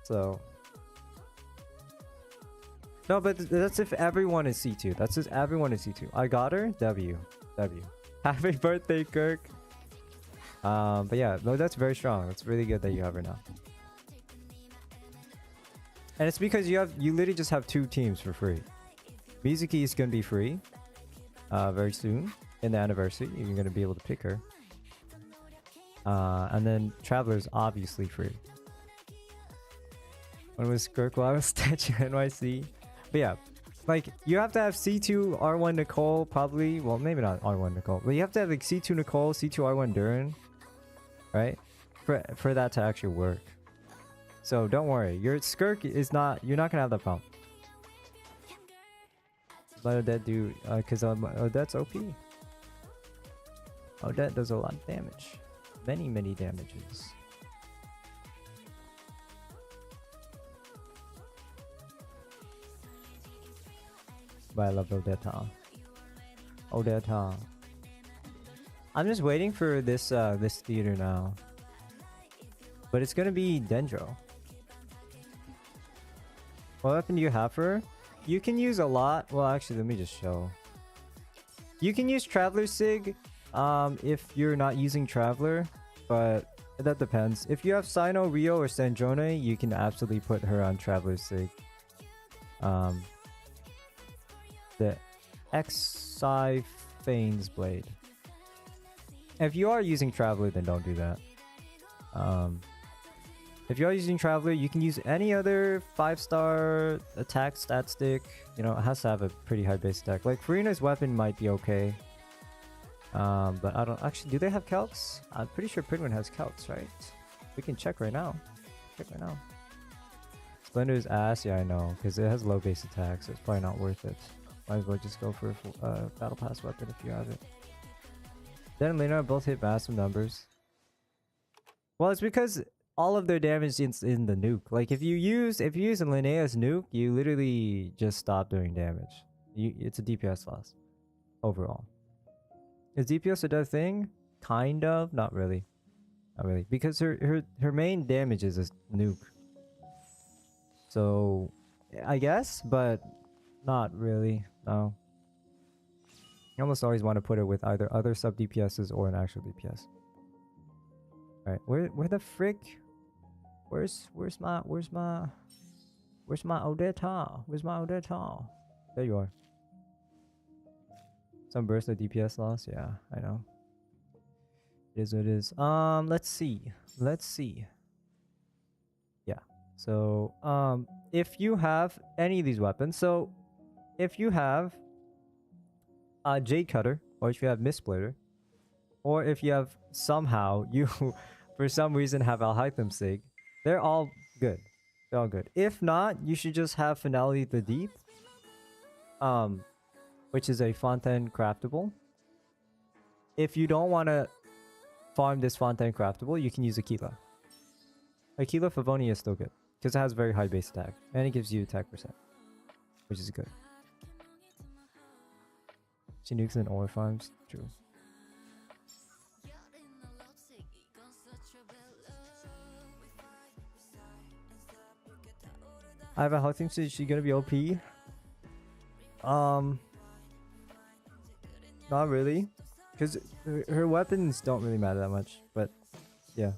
So. No, but that's if everyone is C2. That's just everyone is C2. I got her. W. Happy birthday, Kirk. But yeah, no, that's very strong. It's really good that you have her now. And it's because you literally just have two teams for free. Mizuki is gonna be free very soon. in the anniversary. You're gonna be able to pick her. And then Traveler's obviously free. When was Skirkwa Statue NYC? But yeah, like you have to have C2 R1 Nicole probably. Well, maybe not R1 Nicole, but you have to have like C2 Nicole, C2 R1 Duran, right? For that to actually work. So don't worry, your Skirk is not. You're not gonna have that problem. Let Odette do, cause Odette's OP. Odette does a lot of damage, many damages. But I love Odetta. Odetta. I'm just waiting for this this theater now. But it's gonna be Dendro. What weapon do you have for her? You can use a lot. Well, actually, let me just show. You can use Traveler Sig if you're not using Traveler, but that depends. If you have Sino, Rio, or Sandrone, you can absolutely put her on Traveler Sig. The Xi Fane's Blade. If you are using Traveler, then don't do that. If you are using Traveler, you can use any other 5-star attack stat stick. You know, it has to have a pretty high base attack. Like, Farina's weapon might be okay. But I don't... Actually, do they have Celts? I'm pretty sure Pridwin has Celts, right? We can check right now. Check right now. Splender's ass? Yeah, I know. Because it has low base attack, so it's probably not worth it. Might as well just go for a Battle Pass weapon if you have it. Den and Lena both hit massive numbers. Well, it's because all of their damage is in the nuke. Like if you use a Linnea's nuke, you literally just stop doing damage. It's a DPS loss overall. Is DPS a dead thing? Kind of, not really. Not really. Because her main damage is a nuke. So I guess, but not really. No. You almost always want to put it with either other sub DPSs or an actual DPS. Alright, where the frick? Where's my Odetta? Where's my Odetta? There you are. Some burst of DPS loss, yeah, I know. It is what it is. Let's see. Yeah. So, if you have any of these weapons, so if you have Jade Cutter, or if you have Mistblender, or if you have somehow you for some reason have Alhaitham Sig, they're all good. They're all good. If not, you should just have Finality the Deep, which is a Fontaine craftable. If you don't want to farm this Fontaine craftable, you can use Aquila. Aquila Favoni is still good because it has very high base attack and it gives you attack percent, which is good. She nukes and ore farms. True. I have a health thing. Is she gonna be OP? Not really, because her weapons don't really matter that much. But yeah,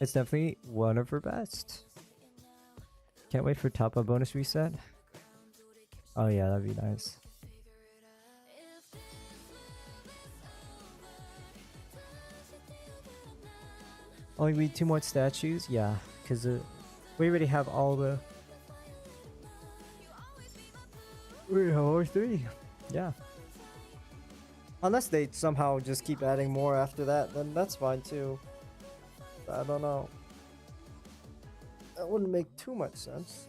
it's definitely one of her best. Can't wait for top up bonus reset. Oh yeah, that'd be nice. Only need 2 more statues? Yeah, because we already have all the... We have all 3. Yeah. Unless they somehow just keep adding more after that, then that's fine too. I don't know. That wouldn't make too much sense.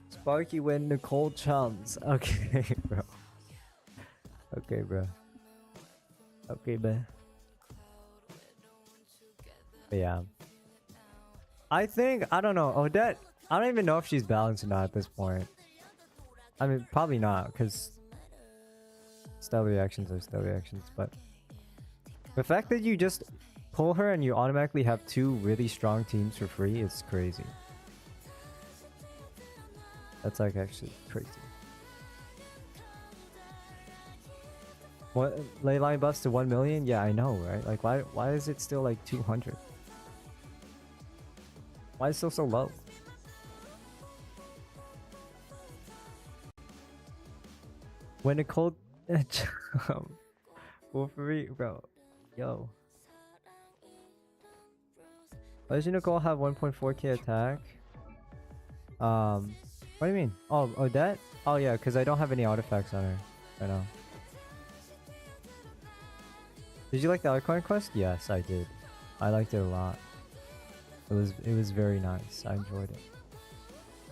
Sparky when Nicole chums. Okay, bro. Okay, bro. Okay, man. But yeah. I think, I don't know, Odette, I don't even know if she's balanced or not at this point. I mean, probably not, because style reactions are style reactions, but the fact that you just pull her and you automatically have 2 really strong teams for free is crazy. That's like actually crazy. What, ley line buffs to 1 million? Yeah, I know, right? Like, why is it still like 200? Why is it still so low? When a cold Wolverine, bro, yo. Why does Nicole have 1.4k attack? What do you mean? Oh, Odette? Oh yeah, because I don't have any artifacts on her right now. Did you like the Archon quest? Yes, I did. I liked it a lot. It was very nice. I enjoyed it.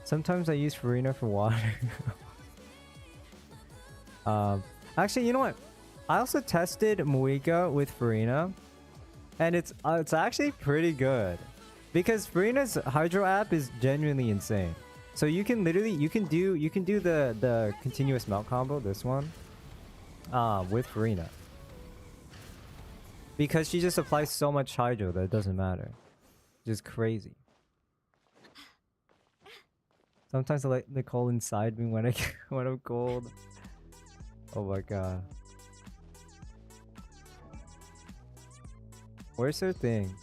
Sometimes I use Farina for water. Actually, you know what? I also tested Muika with Farina, and it's actually pretty good because Farina's Hydro app is genuinely insane. So you can literally you can do the continuous melt combo, this one, with Farina, because she just applies so much Hydro that it doesn't matter. Just crazy. Sometimes I let Nicole inside me when when I'm cold. Oh my god. Where's her thing?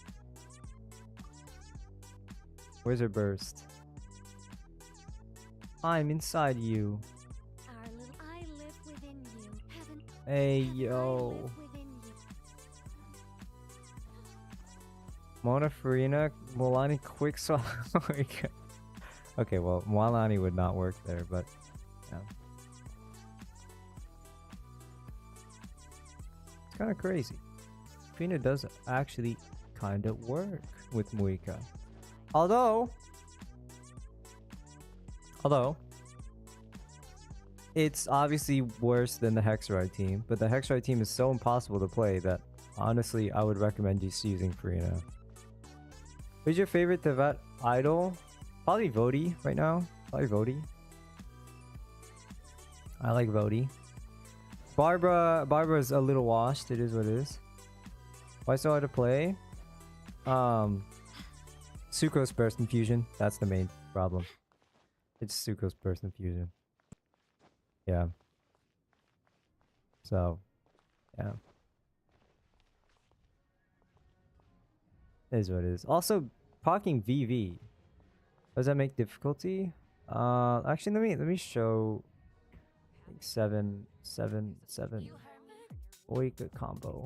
Where's her burst? I'm inside you. Our little I live within you. Heaven. Hey I yo. live within you. Mona Farina, Milani Quickswap. Oh my god. Okay, well, Milani would not work there, but yeah. It's kind of crazy. Farina does actually kind of work with Muika. Although it's obviously worse than the Hexeride team, but the Hexeride team is so impossible to play that honestly I would recommend just using Farina. Who's your favorite Tevat idol? Probably Voti right now. Probably Voti. I like Voti. Barbara's a little washed. It is what it is. Why so hard to play? Sucrose burst infusion. That's the main problem. It's sucrose burst infusion. Yeah. So, yeah. It is what it is. Also, proccing VV. Does that make difficulty? Actually, let me show. I think 7 Oika combo.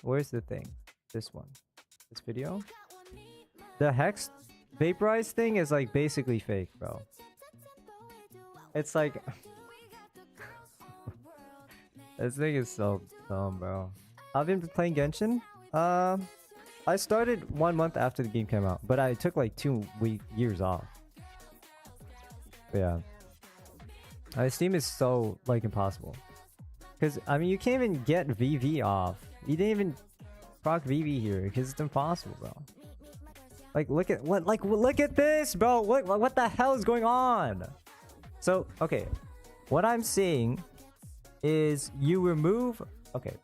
Where's the thing? This one. This video. The Hex Vaporize thing is like basically fake, bro. It's like this thing is so dumb, bro. I've been playing Genshin. I started 1 month after the game came out, but I took like 2 years off. But yeah. Steam is so like impossible. Cause I mean you can't even get VV off. You didn't even proc VV here because it's impossible, bro. Like look at this, bro. What the hell is going on? So okay, what I'm saying is you remove. Okay,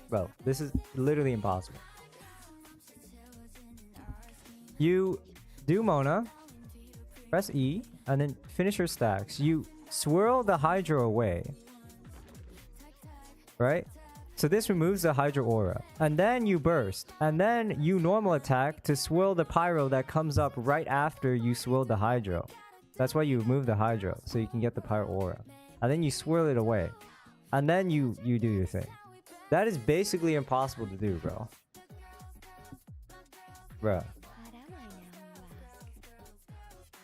bro, this is literally impossible. You do Mona, press E, and then finish your stacks. You swirl the Hydro away, right? So this removes the Hydro aura, and then you burst, and then you normal attack to swirl the Pyro that comes up right after you swirl the Hydro. That's why you remove the Hydro, so you can get the Pyro aura, and then you swirl it away, and then you do your thing. That is basically impossible to do, bro. Bruh. What am I now, you ask?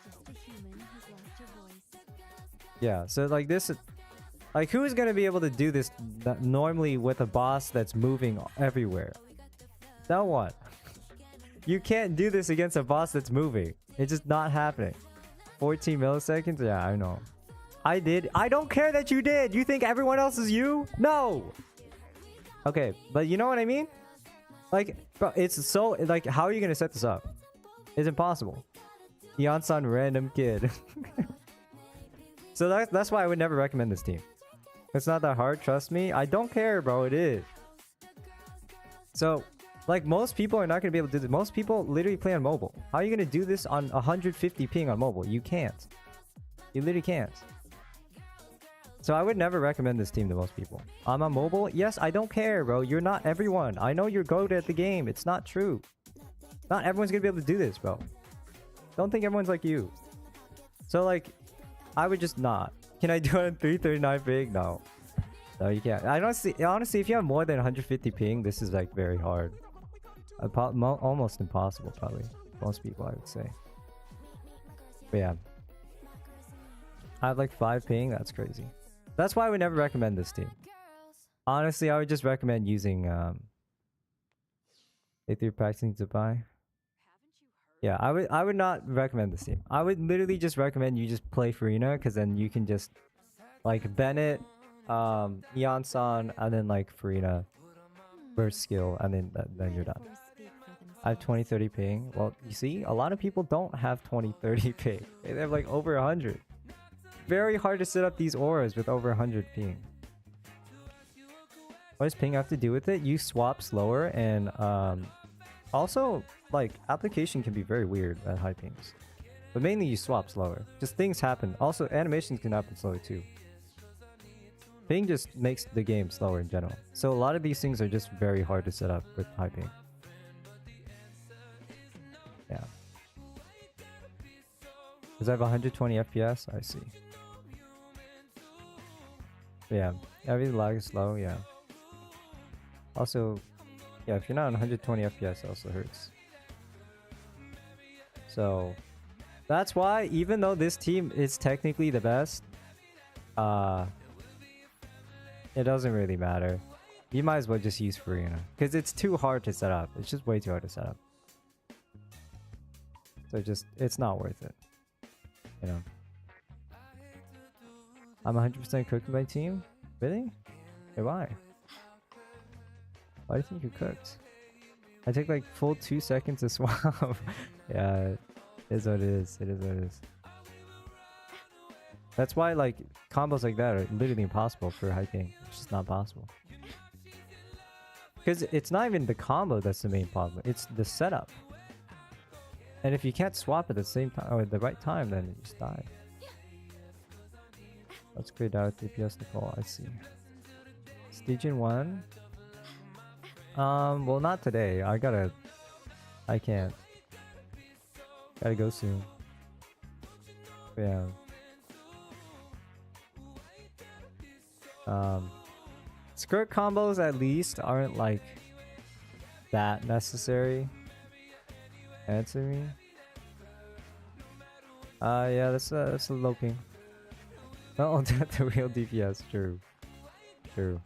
Just a human who's lost her voice. Yeah, so like this, like who is gonna be able to do this normally with a boss that's moving everywhere? No one. You can't do this against a boss that's moving. It's just not happening. 14 milliseconds? Yeah, I know. I did. I don't care that you did. You think everyone else is you? No. Okay, but you know what I mean? Like, bro, it's so like, how are you gonna set this up? It's impossible. Yon-san random kid. So that's why I would never recommend this team. It's not that hard, trust me. I don't care, bro. It is. So, like, most people are not going to be able to do this. Most people literally play on mobile. How are you going to do this on 150 ping on mobile? You can't. You literally can't. So I would never recommend this team to most people. I'm on mobile? Yes, I don't care, bro. You're not everyone. I know you're goated at the game. It's not true. Not everyone's gonna be able to do this, bro. Don't think everyone's like you. So like, I would just not. Can I do it on 339 ping? No. No, you can't. I don't see. Honestly, if you have more than 150 ping, this is like very hard. Almost impossible, probably. Most people, I would say. But yeah. I have like 5 ping. That's crazy. That's why I would never recommend this team. Honestly, I would just recommend using A3 practicing to buy. Yeah, I would not recommend this team. I would literally just recommend you just play Farina, because then you can just like Bennett, Eon-san, and then like Farina burst skill, and then you're done. I have 20-30 ping. Well, you see, a lot of people don't have 20-30 ping. They have like over 100. Very hard to set up these auras with over 100 ping. What does ping have to do with it? You swap slower, and also like application can be very weird at high pings. But mainly you swap slower. Just things happen. Also animations can happen slower too. Ping just makes the game slower in general. So a lot of these things are just very hard to set up with high ping. Yeah. Because I have 120 FPS, I see. Yeah, every lag is slow, yeah. Also, yeah, if you're not on 120 FPS, it also hurts. So, that's why, even though this team is technically the best, it doesn't really matter. You might as well just use Farina, because it's too hard to set up. It's just way too hard to set up. So it's not worth it. You know. I'm 100% cooking my team? Really? Hey, why? Why do you think you cooked? I take like full 2 seconds to swap. Yeah, it is what it is. It is what it is. That's why like combos like that are literally impossible for high ping. It's just not possible. Because it's not even the combo that's the main problem. It's the setup. And if you can't swap at the same time or at the right time, then you just die. Let's create out DPS Nicole. I see. Stygian 1. Well, not today. I can't. Gotta go soon. But yeah. Skirt combos at least aren't like that necessary. Answer me. Yeah, that's a low ping. Oh, the real DPS. True. True.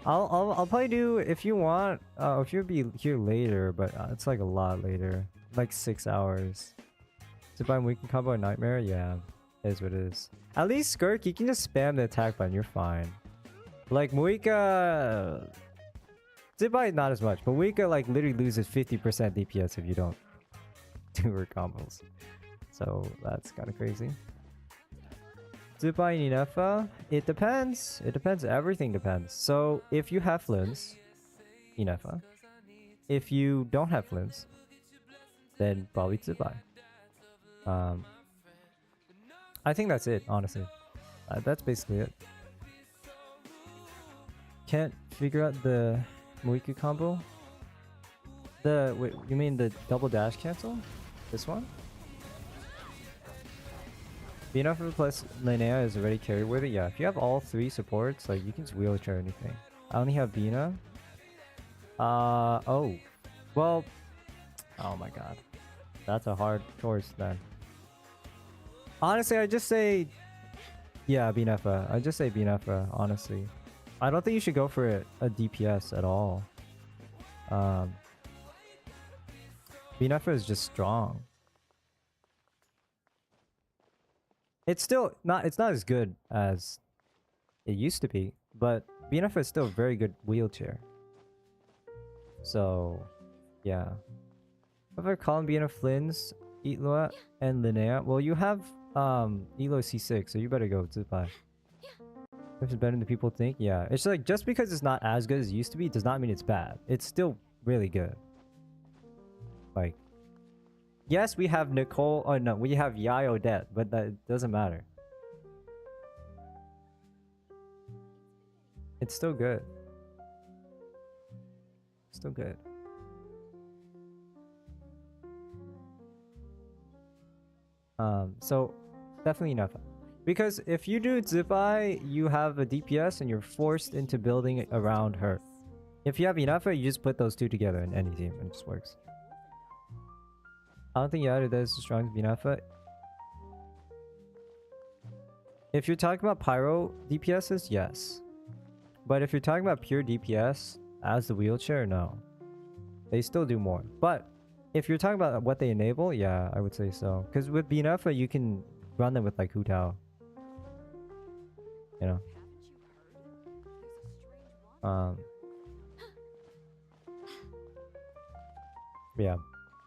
I'll probably do if you want. If you'll be here later, but it's like a lot later, like 6 hours. To buy weekend combo and nightmare, yeah, it is what it is. At least Skirk, you can just spam the attack button. You're fine. Like Muika, Zibai not as much, but Muika like literally loses 50% DPS if you don't do her combos. So that's kind of crazy. Zibai Ninefa, it depends. It depends. Everything depends. So if you have Flins, Ninefa. If you don't have Flins, then probably Zibai. I think that's it, honestly. That's basically it. Can't figure out the Muiku combo? Wait, you mean the double dash cancel? This one? Bina for plus Linnea is already carry worthy. Yeah, if you have all 3 supports, like you can just wheelchair anything. I only have Bina. Oh. Well, oh my god. That's a hard choice then. Honestly, I just say, yeah, Binefa. I just say Binefa, honestly. I don't think you should go for a DPS at all. Binefa is just strong. It's still not, it's not as good as it used to be, but Binefa is still a very good wheelchair. So, yeah. If I call Bina Flins, Itloa, and Linnea, well, you have Elo C6, so you better go Zipai. If it's better than people think, yeah. It's like, just because it's not as good as it used to be, does not mean it's bad. It's still really good. Like, yes, we have Nicole, oh no, we have Yai Odette, but that doesn't matter. It's still good. Still good. So definitely enough. Because if you do Zipai, you have a DPS and you're forced into building it around her. If you have Inafa, you just put those two together in any team and it just works. I don't think Yada is as strong as Inafa. If you're talking about Pyro DPSs, yes. But if you're talking about pure DPS as the wheelchair, no. They still do more. But if you're talking about what they enable, yeah, I would say so. Because with Binafa, you can run them with like Hu Tao. You know? Yeah.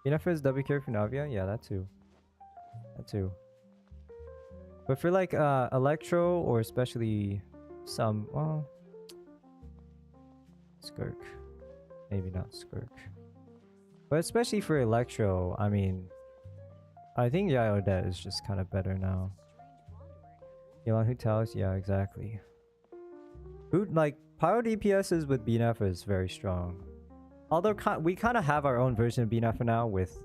Binafa is W carry for Navia? Yeah, that too. That too. But for like Electro or especially some, well, Skirk. Maybe not Skirk. But especially for Electro, I mean, I think Yaodet is just kind of better now. Yelan Hu Tao's, yeah, exactly. Like, Pyro DPSs with Binafa is very strong. Although we kind of have our own version of Binafa now with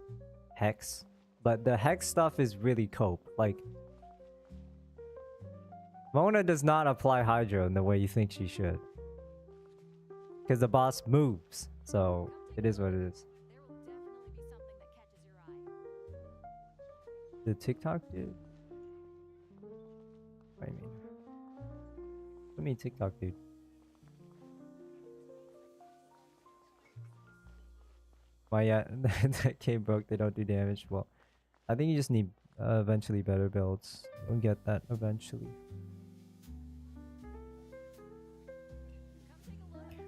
Hex. But the Hex stuff is really cope. Like, Mona does not apply Hydro in the way you think she should. Because the boss moves. So, it is what it is. The TikTok dude? What do you mean? What do you mean TikTok dude? Why, yeah, that K broke, they don't do damage. Well, I think you just need eventually better builds. We'll get that eventually.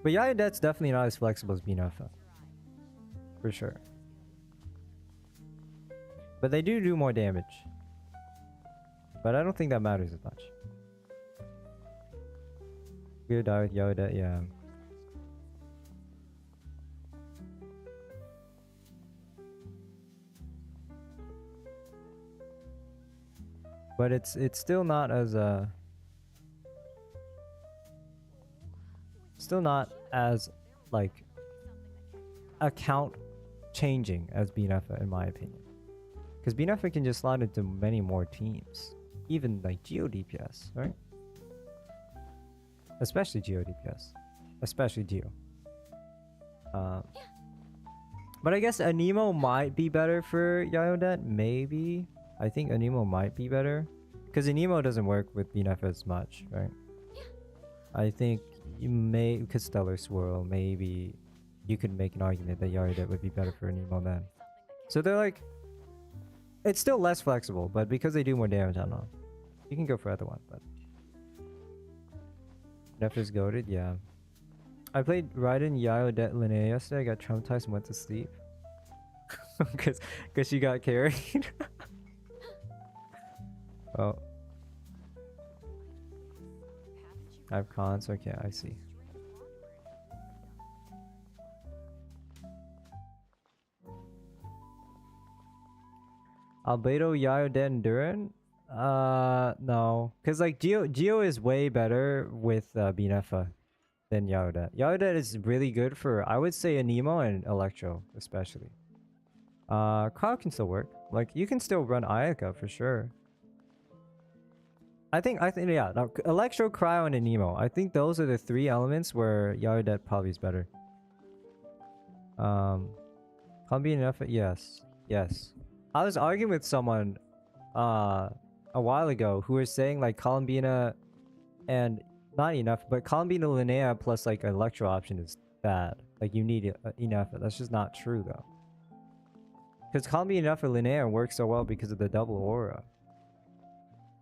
But yeah, that's definitely not as flexible as Binafa. For sure. But they do more damage. But I don't think that matters as much. We'll die with Yoda, yeah. But it's still not as still not as like account changing as Binafa in my opinion. Because Binafa can just slot into many more teams. Even like Geo DPS, right? Especially Geo DPS. Especially Geo. But I guess Anemo might be better for Yaodet. Maybe. I think Anemo might be better. Because Anemo doesn't work with Binafa as much, right? I think you may... Because Stellar Swirl, maybe you could make an argument that Yaodet would be better for Anemo then. So they're like... It's still less flexible, but because they do more damage, I don't know. You can go for either one, but... Nef is goated, yeah. I played Raiden Yaodet Linnea yesterday. I got traumatized and went to sleep. Because she got carried. Oh. I have cons, okay, I see. Albedo Yaodet and Duran? No. Because like Geo is way better with Binafa than Yaodet. Yaodet is really good for, I would say, Anemo and Electro, especially. Cryo can still work. Like, you can still run Ayaka for sure. I think, yeah. No, Electro, Cryo, and Anemo. I think those are the three elements where Yaodet probably is better. Columbian enough? Yes. Yes. I was arguing with someone a while ago who was saying like Columbina and not enough, but Columbina Linnea plus like an Electro option is bad. Like you need enough. That's just not true though. Because Columbina enough for Linnea works so well because of the double aura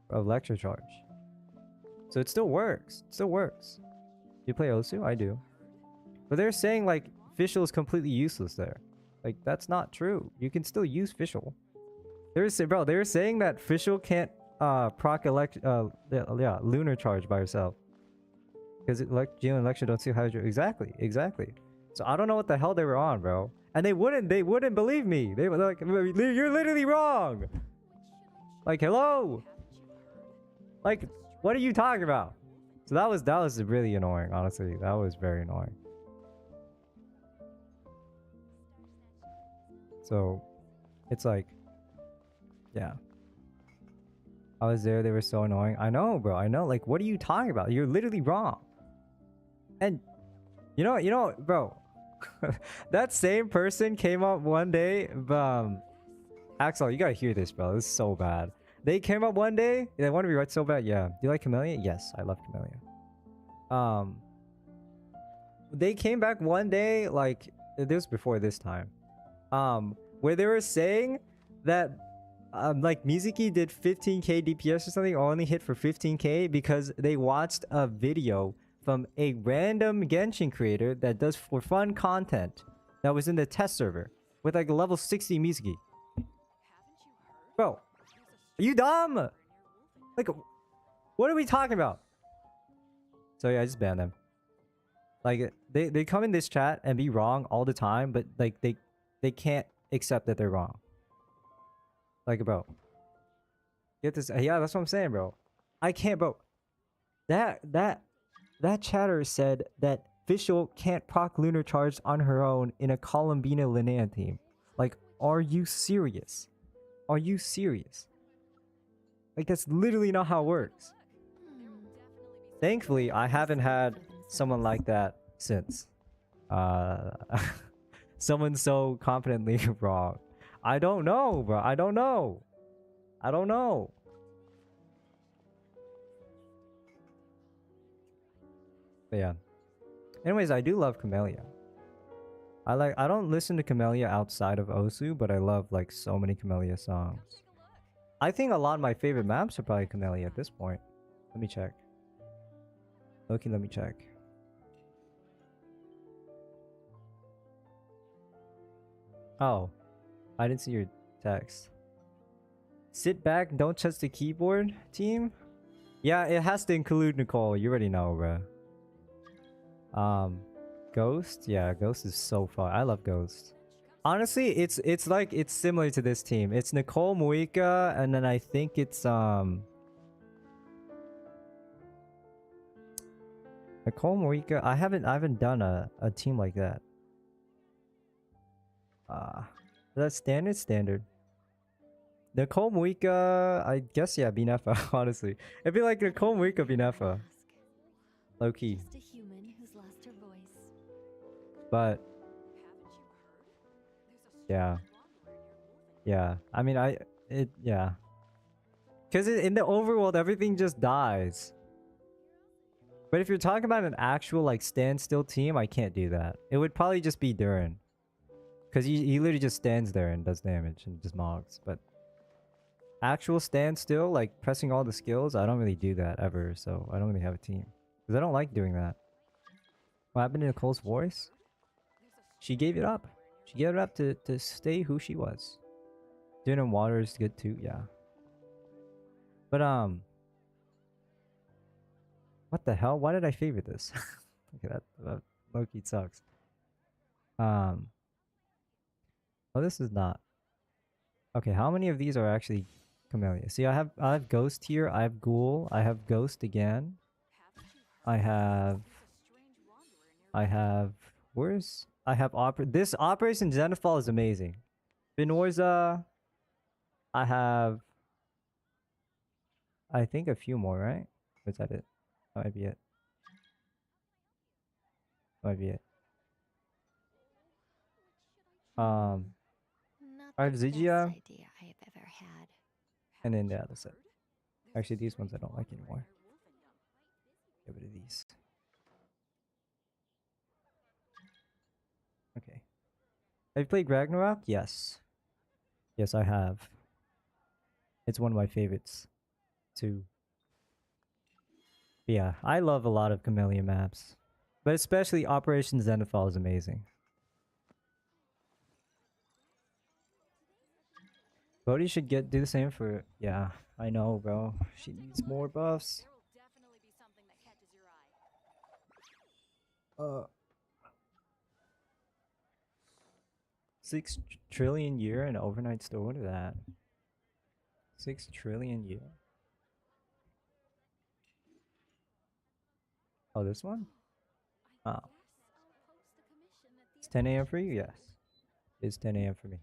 of Electro Charge. So it still works. It still works. You play Osu? I do. But they're saying like Fischl is completely useless there. Like, that's not true. You can still use Fischl. They were saying that Fischl can't proc Lunar Charge by herself. Because Geo and Electro don't see Hydro. Exactly, exactly. So I don't know what the hell they were on, bro. And they wouldn't believe me. They were like, you're literally wrong. Like, hello? Like, what are you talking about? So that was really annoying, honestly. That was very annoying. So, it's like, yeah. I was there. They were so annoying. I know, bro. I know. Like, what are you talking about? You're literally wrong. And bro. That same person came up one day. Axel, you gotta hear this, bro. This is so bad. They came up one day. They want to be right so bad. Yeah. Do you like Camellia? Yes, I love Camellia. They came back one day, like this was before this time. Where they were saying that like Mizuki did 15k DPS or something, or only hit for 15k because they watched a video from a random Genshin creator that does for fun content that was in the test server with like a level 60 Mizuki. Bro, are you dumb? Like, what are we talking about? So yeah, I just banned them. Like, they come in this chat and be wrong all the time, but like they can't accept that they're wrong. Like, bro, get this. Yeah, that's what I'm saying, bro. I can't, bro. That chatter said that Fischl can't proc Lunar Charge on her own in a Columbina Linnea team. Like, are you serious? Are you serious? Like, that's literally not how it works. Thankfully, I haven't had someone like that since. Someone so confidently wrong. I don't know, bro. I don't know. I don't know. But yeah. Anyways, I do love Camellia. I don't listen to Camellia outside of Osu, but I love like so many Camellia songs. I think a lot of my favorite maps are probably Camellia at this point. Let me check. Okay, let me check. Oh, I didn't see your text. Sit back, don't touch the keyboard, team. Yeah, it has to include Nicole. You already know, bro. Ghost. Yeah, Ghost is so fun. I love Ghost. Honestly, it's like it's similar to this team. It's Nicole, Muika, and then I think it's Nicole, Muika. I haven't done a team like that. That's standard. Nicole, Muika, I guess, yeah, Binefa, honestly. It'd be like Nicole, Muika, Binefa. Low key. Just a human who's lost her voice. But yeah. Yeah. I mean, yeah. Because in the overworld, everything just dies. But if you're talking about an actual, like, standstill team, I can't do that. It would probably just be Durin. Because he literally just stands there and does damage and just mogs. But actual standstill, like, pressing all the skills, I don't really do that ever. So I don't really have a team. Because I don't like doing that. What happened to Nicole's voice? She gave it up. She gave it up to stay who she was. Doing in water is good too, yeah. But what the hell? Why did I favorite this? Look at that. Loki sucks. Oh, this is not. Okay, how many of these are actually Camellia? See, I have Ghost here. I have Ghoul. I have Ghost again. I have this Operation Zenithal is amazing. Binorza. I have, I think, a few more, right? Or is that it? That might be it. Might be it. Not I have the best Zygia. idea I have ever had. And then yeah, that's it. Actually, these ones I don't like anymore. Get rid of these. Okay. Have you played Ragnarok? Yes. Yes, I have. It's one of my favorites, too. But yeah, I love a lot of Camellia maps. But especially Operation Zenithal is amazing. Bodhi should do the same for... Yeah, I know, bro. She needs more buffs. 6 trillion year and overnight store. What is that? 6 trillion year. Oh, this one? Oh. It's 10 a.m. for you? Yes. It's 10 a.m. for me.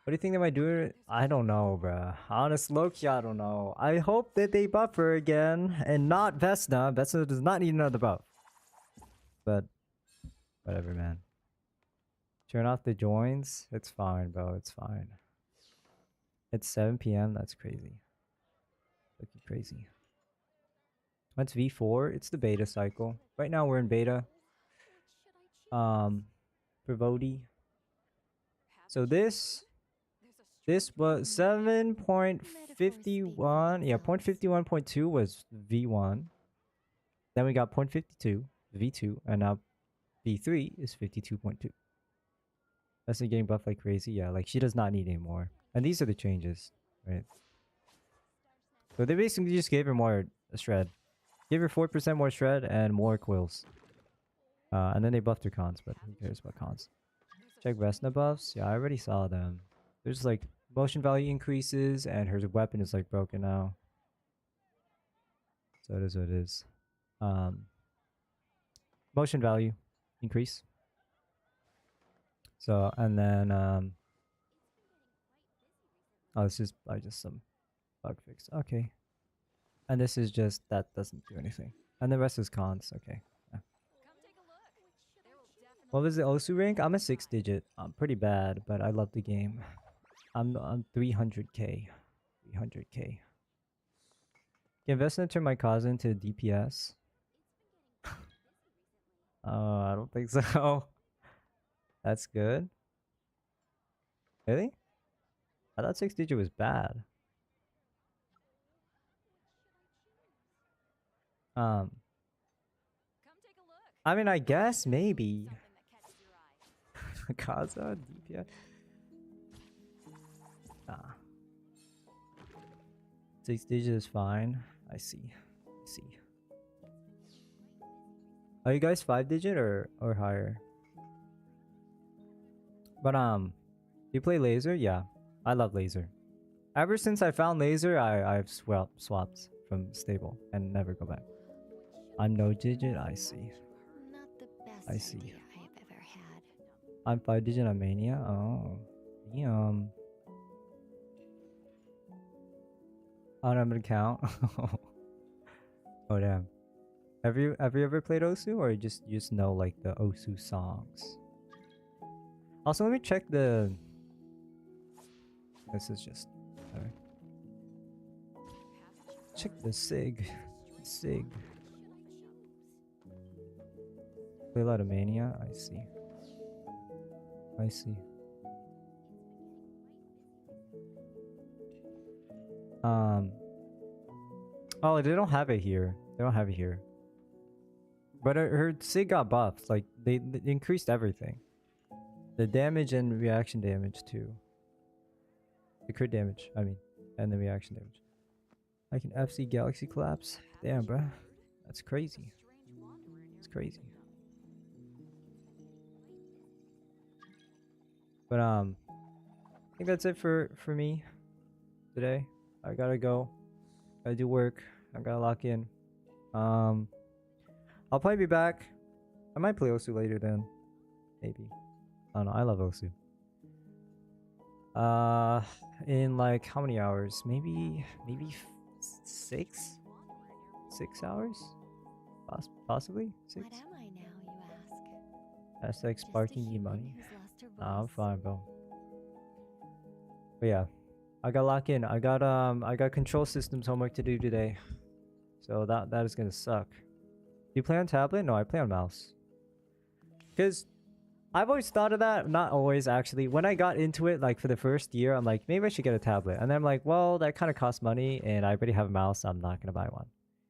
What do you think they might do? I don't know, bruh. Honest Loki, I don't know. I hope that they buff her again and not Vesna. Vesna does not need another buff. But whatever, man. Turn off the joins. It's fine, bro. It's fine. It's 7 p.m. That's crazy. Looking crazy. What's V4? It's the beta cycle. Right now we're in beta. For Vodi. So this was 7.51. Yeah, 0.51.2 was V1. Then we got 0.52, V2, and now V3 is 52.2. That's getting buffed like crazy. Yeah, like she does not need any more. And these are the changes, right? So they basically just gave her more shred. Give her 4% more shred and more quills. And then they buffed her cons, but who cares about cons? Check Vesna buffs. Yeah, I already saw them. There's like motion value increases and her weapon is like broken now. So it is what it is. Motion value increase. So and then oh, this is just some bug fix. Okay. And this is just that doesn't do anything. And the rest is cons. Okay. Yeah. What was the Osu rank? I'm a 6 digit. I'm pretty bad, but I love the game. I'm 300k. 300k. Can Vesna turn my cousin to DPS? Oh, I don't think so. That's good. Really? I thought 6 digit was bad. I mean, I guess maybe. Kaza DPS. Ah. 6 digit is fine. I see. I see. Are you guys 5 digit or higher? But do you play laser? Yeah, I love laser. Ever since I found laser, I've swapped from stable and never go back. I'm no digit. I see. Not the best I see. idea I have ever had. I'm 5 digit on mania. Oh, damn. Oh, I'm gonna count. Oh damn. Have you ever played Osu, or you just know like the Osu songs? Also, let me check the. This is just. Alright. Check the sig. Sig. Play a lot of mania. I see. I see. Oh, they don't have it here. They don't have it here. But her sig got buffed. Like they increased everything. The damage and reaction damage too. The crit damage, I mean, and the reaction damage. I can FC Galaxy collapse. Damn, bro, that's crazy. It's crazy. But I think that's it for me today. I gotta go. Gotta do work. I gotta lock in. I'll probably be back. I might play Osu later then. Maybe. I don't know. I love Osu. In like how many hours? Maybe 6 hours? Possibly 6. What am I now, you ask? Hashtag Just a sparking you human money. who's lost her Nah, I'm voice. fine, bro. But yeah, I got lock in. I got control systems homework to do today, so that is gonna suck. Do you play on tablet? No, I play on mouse. Cause I've always thought of that. Not always, actually. When I got into it, like for the first year, I'm like, maybe I should get a tablet. And then I'm like, well, that kind of costs money, and I already have a mouse. So I'm not gonna buy one.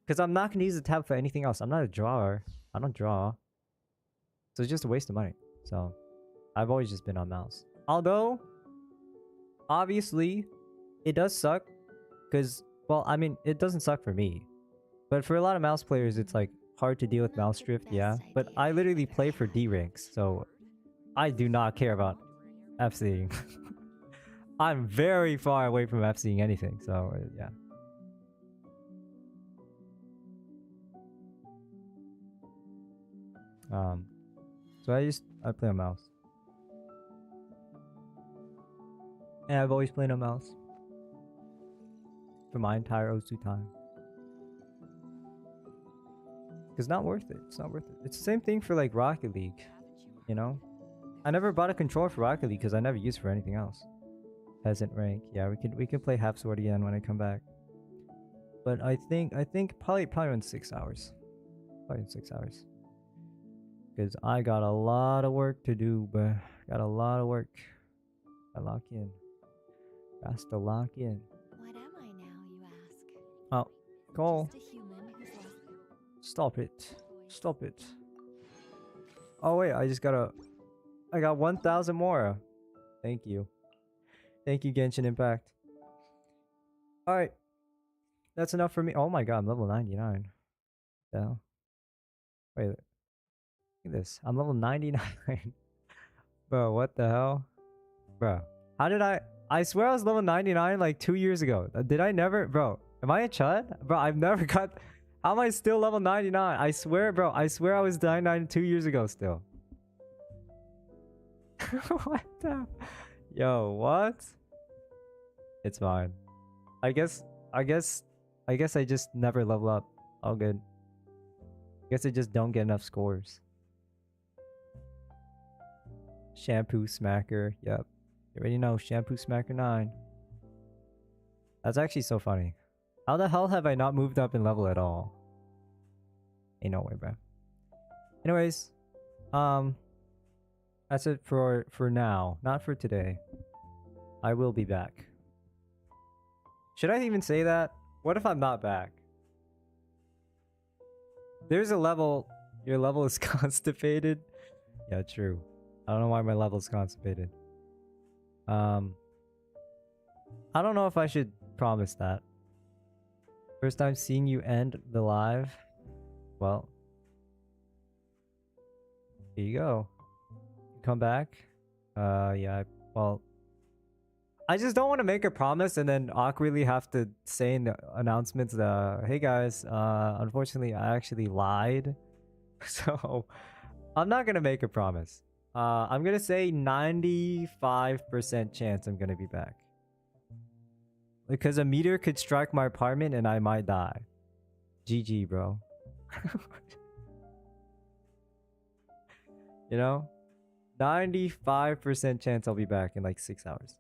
Cause I'm not gonna use the tab for anything else. I'm not a drawer. I don't draw. So it's just a waste of money. So I've always just been on mouse. Although, obviously, it does suck. Cause, well, I mean, it doesn't suck for me. But for a lot of mouse players, it's like hard to deal with Not mouse the drift, yeah. best But idea I I've literally ever play for had. D ranks, so I do not care about FCing. I'm very far away from FCing anything, so yeah. So I play on mouse. And I've always played on mouse. For my entire O2 time. It's not worth it. It's not worth it. It's the same thing for like Rocket League. You know? I never bought a controller for Rocket League because I never used it for anything else. Peasant rank. Yeah, we can play Half Sword again when I come back. But I think probably in 6 hours. Probably in 6 hours. Because I got a lot of work to do, but got a lot of work. I lock in. Got to lock in. What am I now, you ask? Oh, Cole. Just a human who's lost Stop it. Stop it. Oh wait, I got 1,000 more. Thank you. Thank you, Genshin Impact. Alright. That's enough for me. Oh my god, I'm level 99. The hell? Wait. Look at this. I'm level 99. Bro, what the hell? Bro. How did I swear I was level 99 like 2 years ago. Did I never? Bro, am I a chud? Bro, I've never got... How am I still level 99? I swear, bro. I swear I was 99 2 years ago still. What the... Yo, what? It's fine. I guess I just never level up. All good. I guess I just don't get enough scores. Shampoo Smacker. Yep. You already know. Shampoo Smacker 9. That's actually so funny. How the hell have I not moved up in level at all? Ain't no way, bro. Anyways. That's it for now. Not for today. I will be back. Should I even say that? What if I'm not back? There's a level... Your level is constipated? Yeah, true. I don't know why my level is constipated. I don't know if I should promise that. First time seeing you end the live. Well. Here you go. Come back. Yeah, well. I just don't want to make a promise and then awkwardly have to say in the announcements hey guys, unfortunately I actually lied. So I'm not gonna make a promise. I'm gonna say 95% chance I'm gonna be back. Because a meteor could strike my apartment and I might die. GG, bro. You know? 95% chance I'll be back in like 6 hours.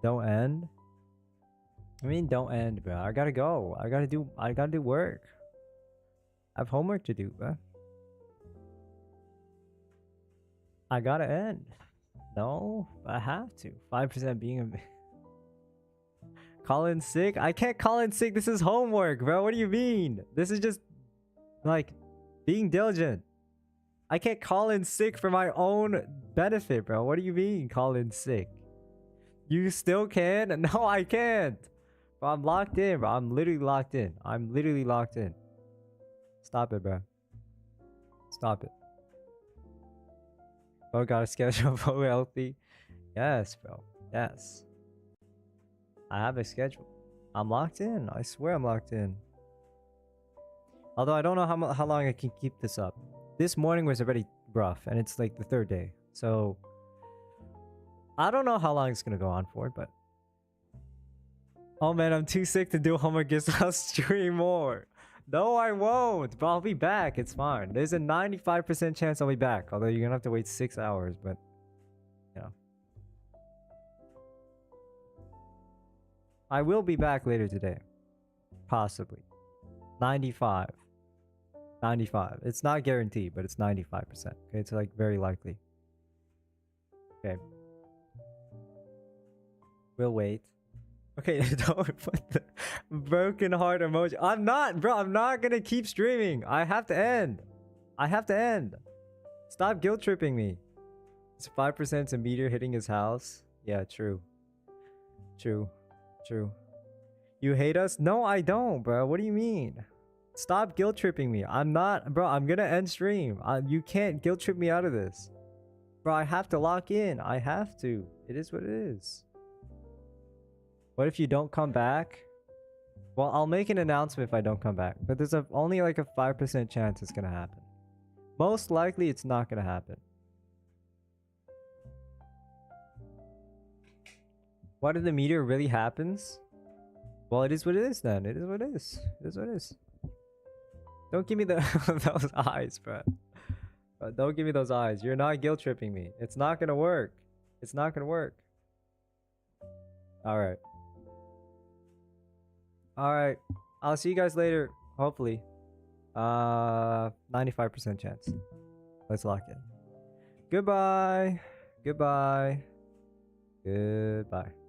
Don't end? I mean, don't end, bro. I gotta go. I gotta do work. I have homework to do, bro. I gotta end. No, I have to. 5% being a... Call in sick? I can't call in sick. This is homework, bro. What do you mean? This is just, like, being diligent. I can't call in sick for my own benefit, bro. What do you mean, call in sick? You still can? No, I can't. Bro, I'm locked in, bro. I'm literally locked in. I'm literally locked in. Stop it, bro. Stop it. Bro, got a schedule for healthy. Yes, bro. Yes. I have a schedule. I'm locked in. I swear I'm locked in. Although I don't know how long I can keep this up. This morning was already rough, and it's like the 3rd day. So, I don't know how long it's gonna go on for, but... Oh man, I'm too sick to do homework. Guess I'll stream more. No, I won't, but I'll be back. It's fine. There's a 95% chance I'll be back. Although you're gonna have to wait 6 hours, but... You know. I will be back later today. Possibly. 95. 95. It's not guaranteed, but it's 95%. Okay, it's like very likely. Okay. We'll wait. Okay, don't put the broken heart emoji. I'm not, bro. I'm not gonna keep streaming. I have to end. I have to end. Stop guilt tripping me. It's 5% a meteor hitting his house. Yeah, true. True. True. You hate us? No, I don't, bro. What do you mean? Stop guilt tripping me. I'm not, bro. I'm gonna end stream. You can't guilt trip me out of this, bro. I have to lock in. I have to. It is what it is. What if you don't come back? Well, I'll make an announcement if I don't come back, but there's only like a 5% chance it's gonna happen. Most likely, it's not gonna happen. What if the meteor really happens? Well, it is what it is then. It is what it is. It is what it is. Don't give me the those eyes, bro. Don't give me those eyes. You're not guilt tripping me. It's not gonna work. It's not gonna work. All right. All right. I'll see you guys later. Hopefully. 95% chance. Let's lock in. Goodbye. Goodbye. Goodbye.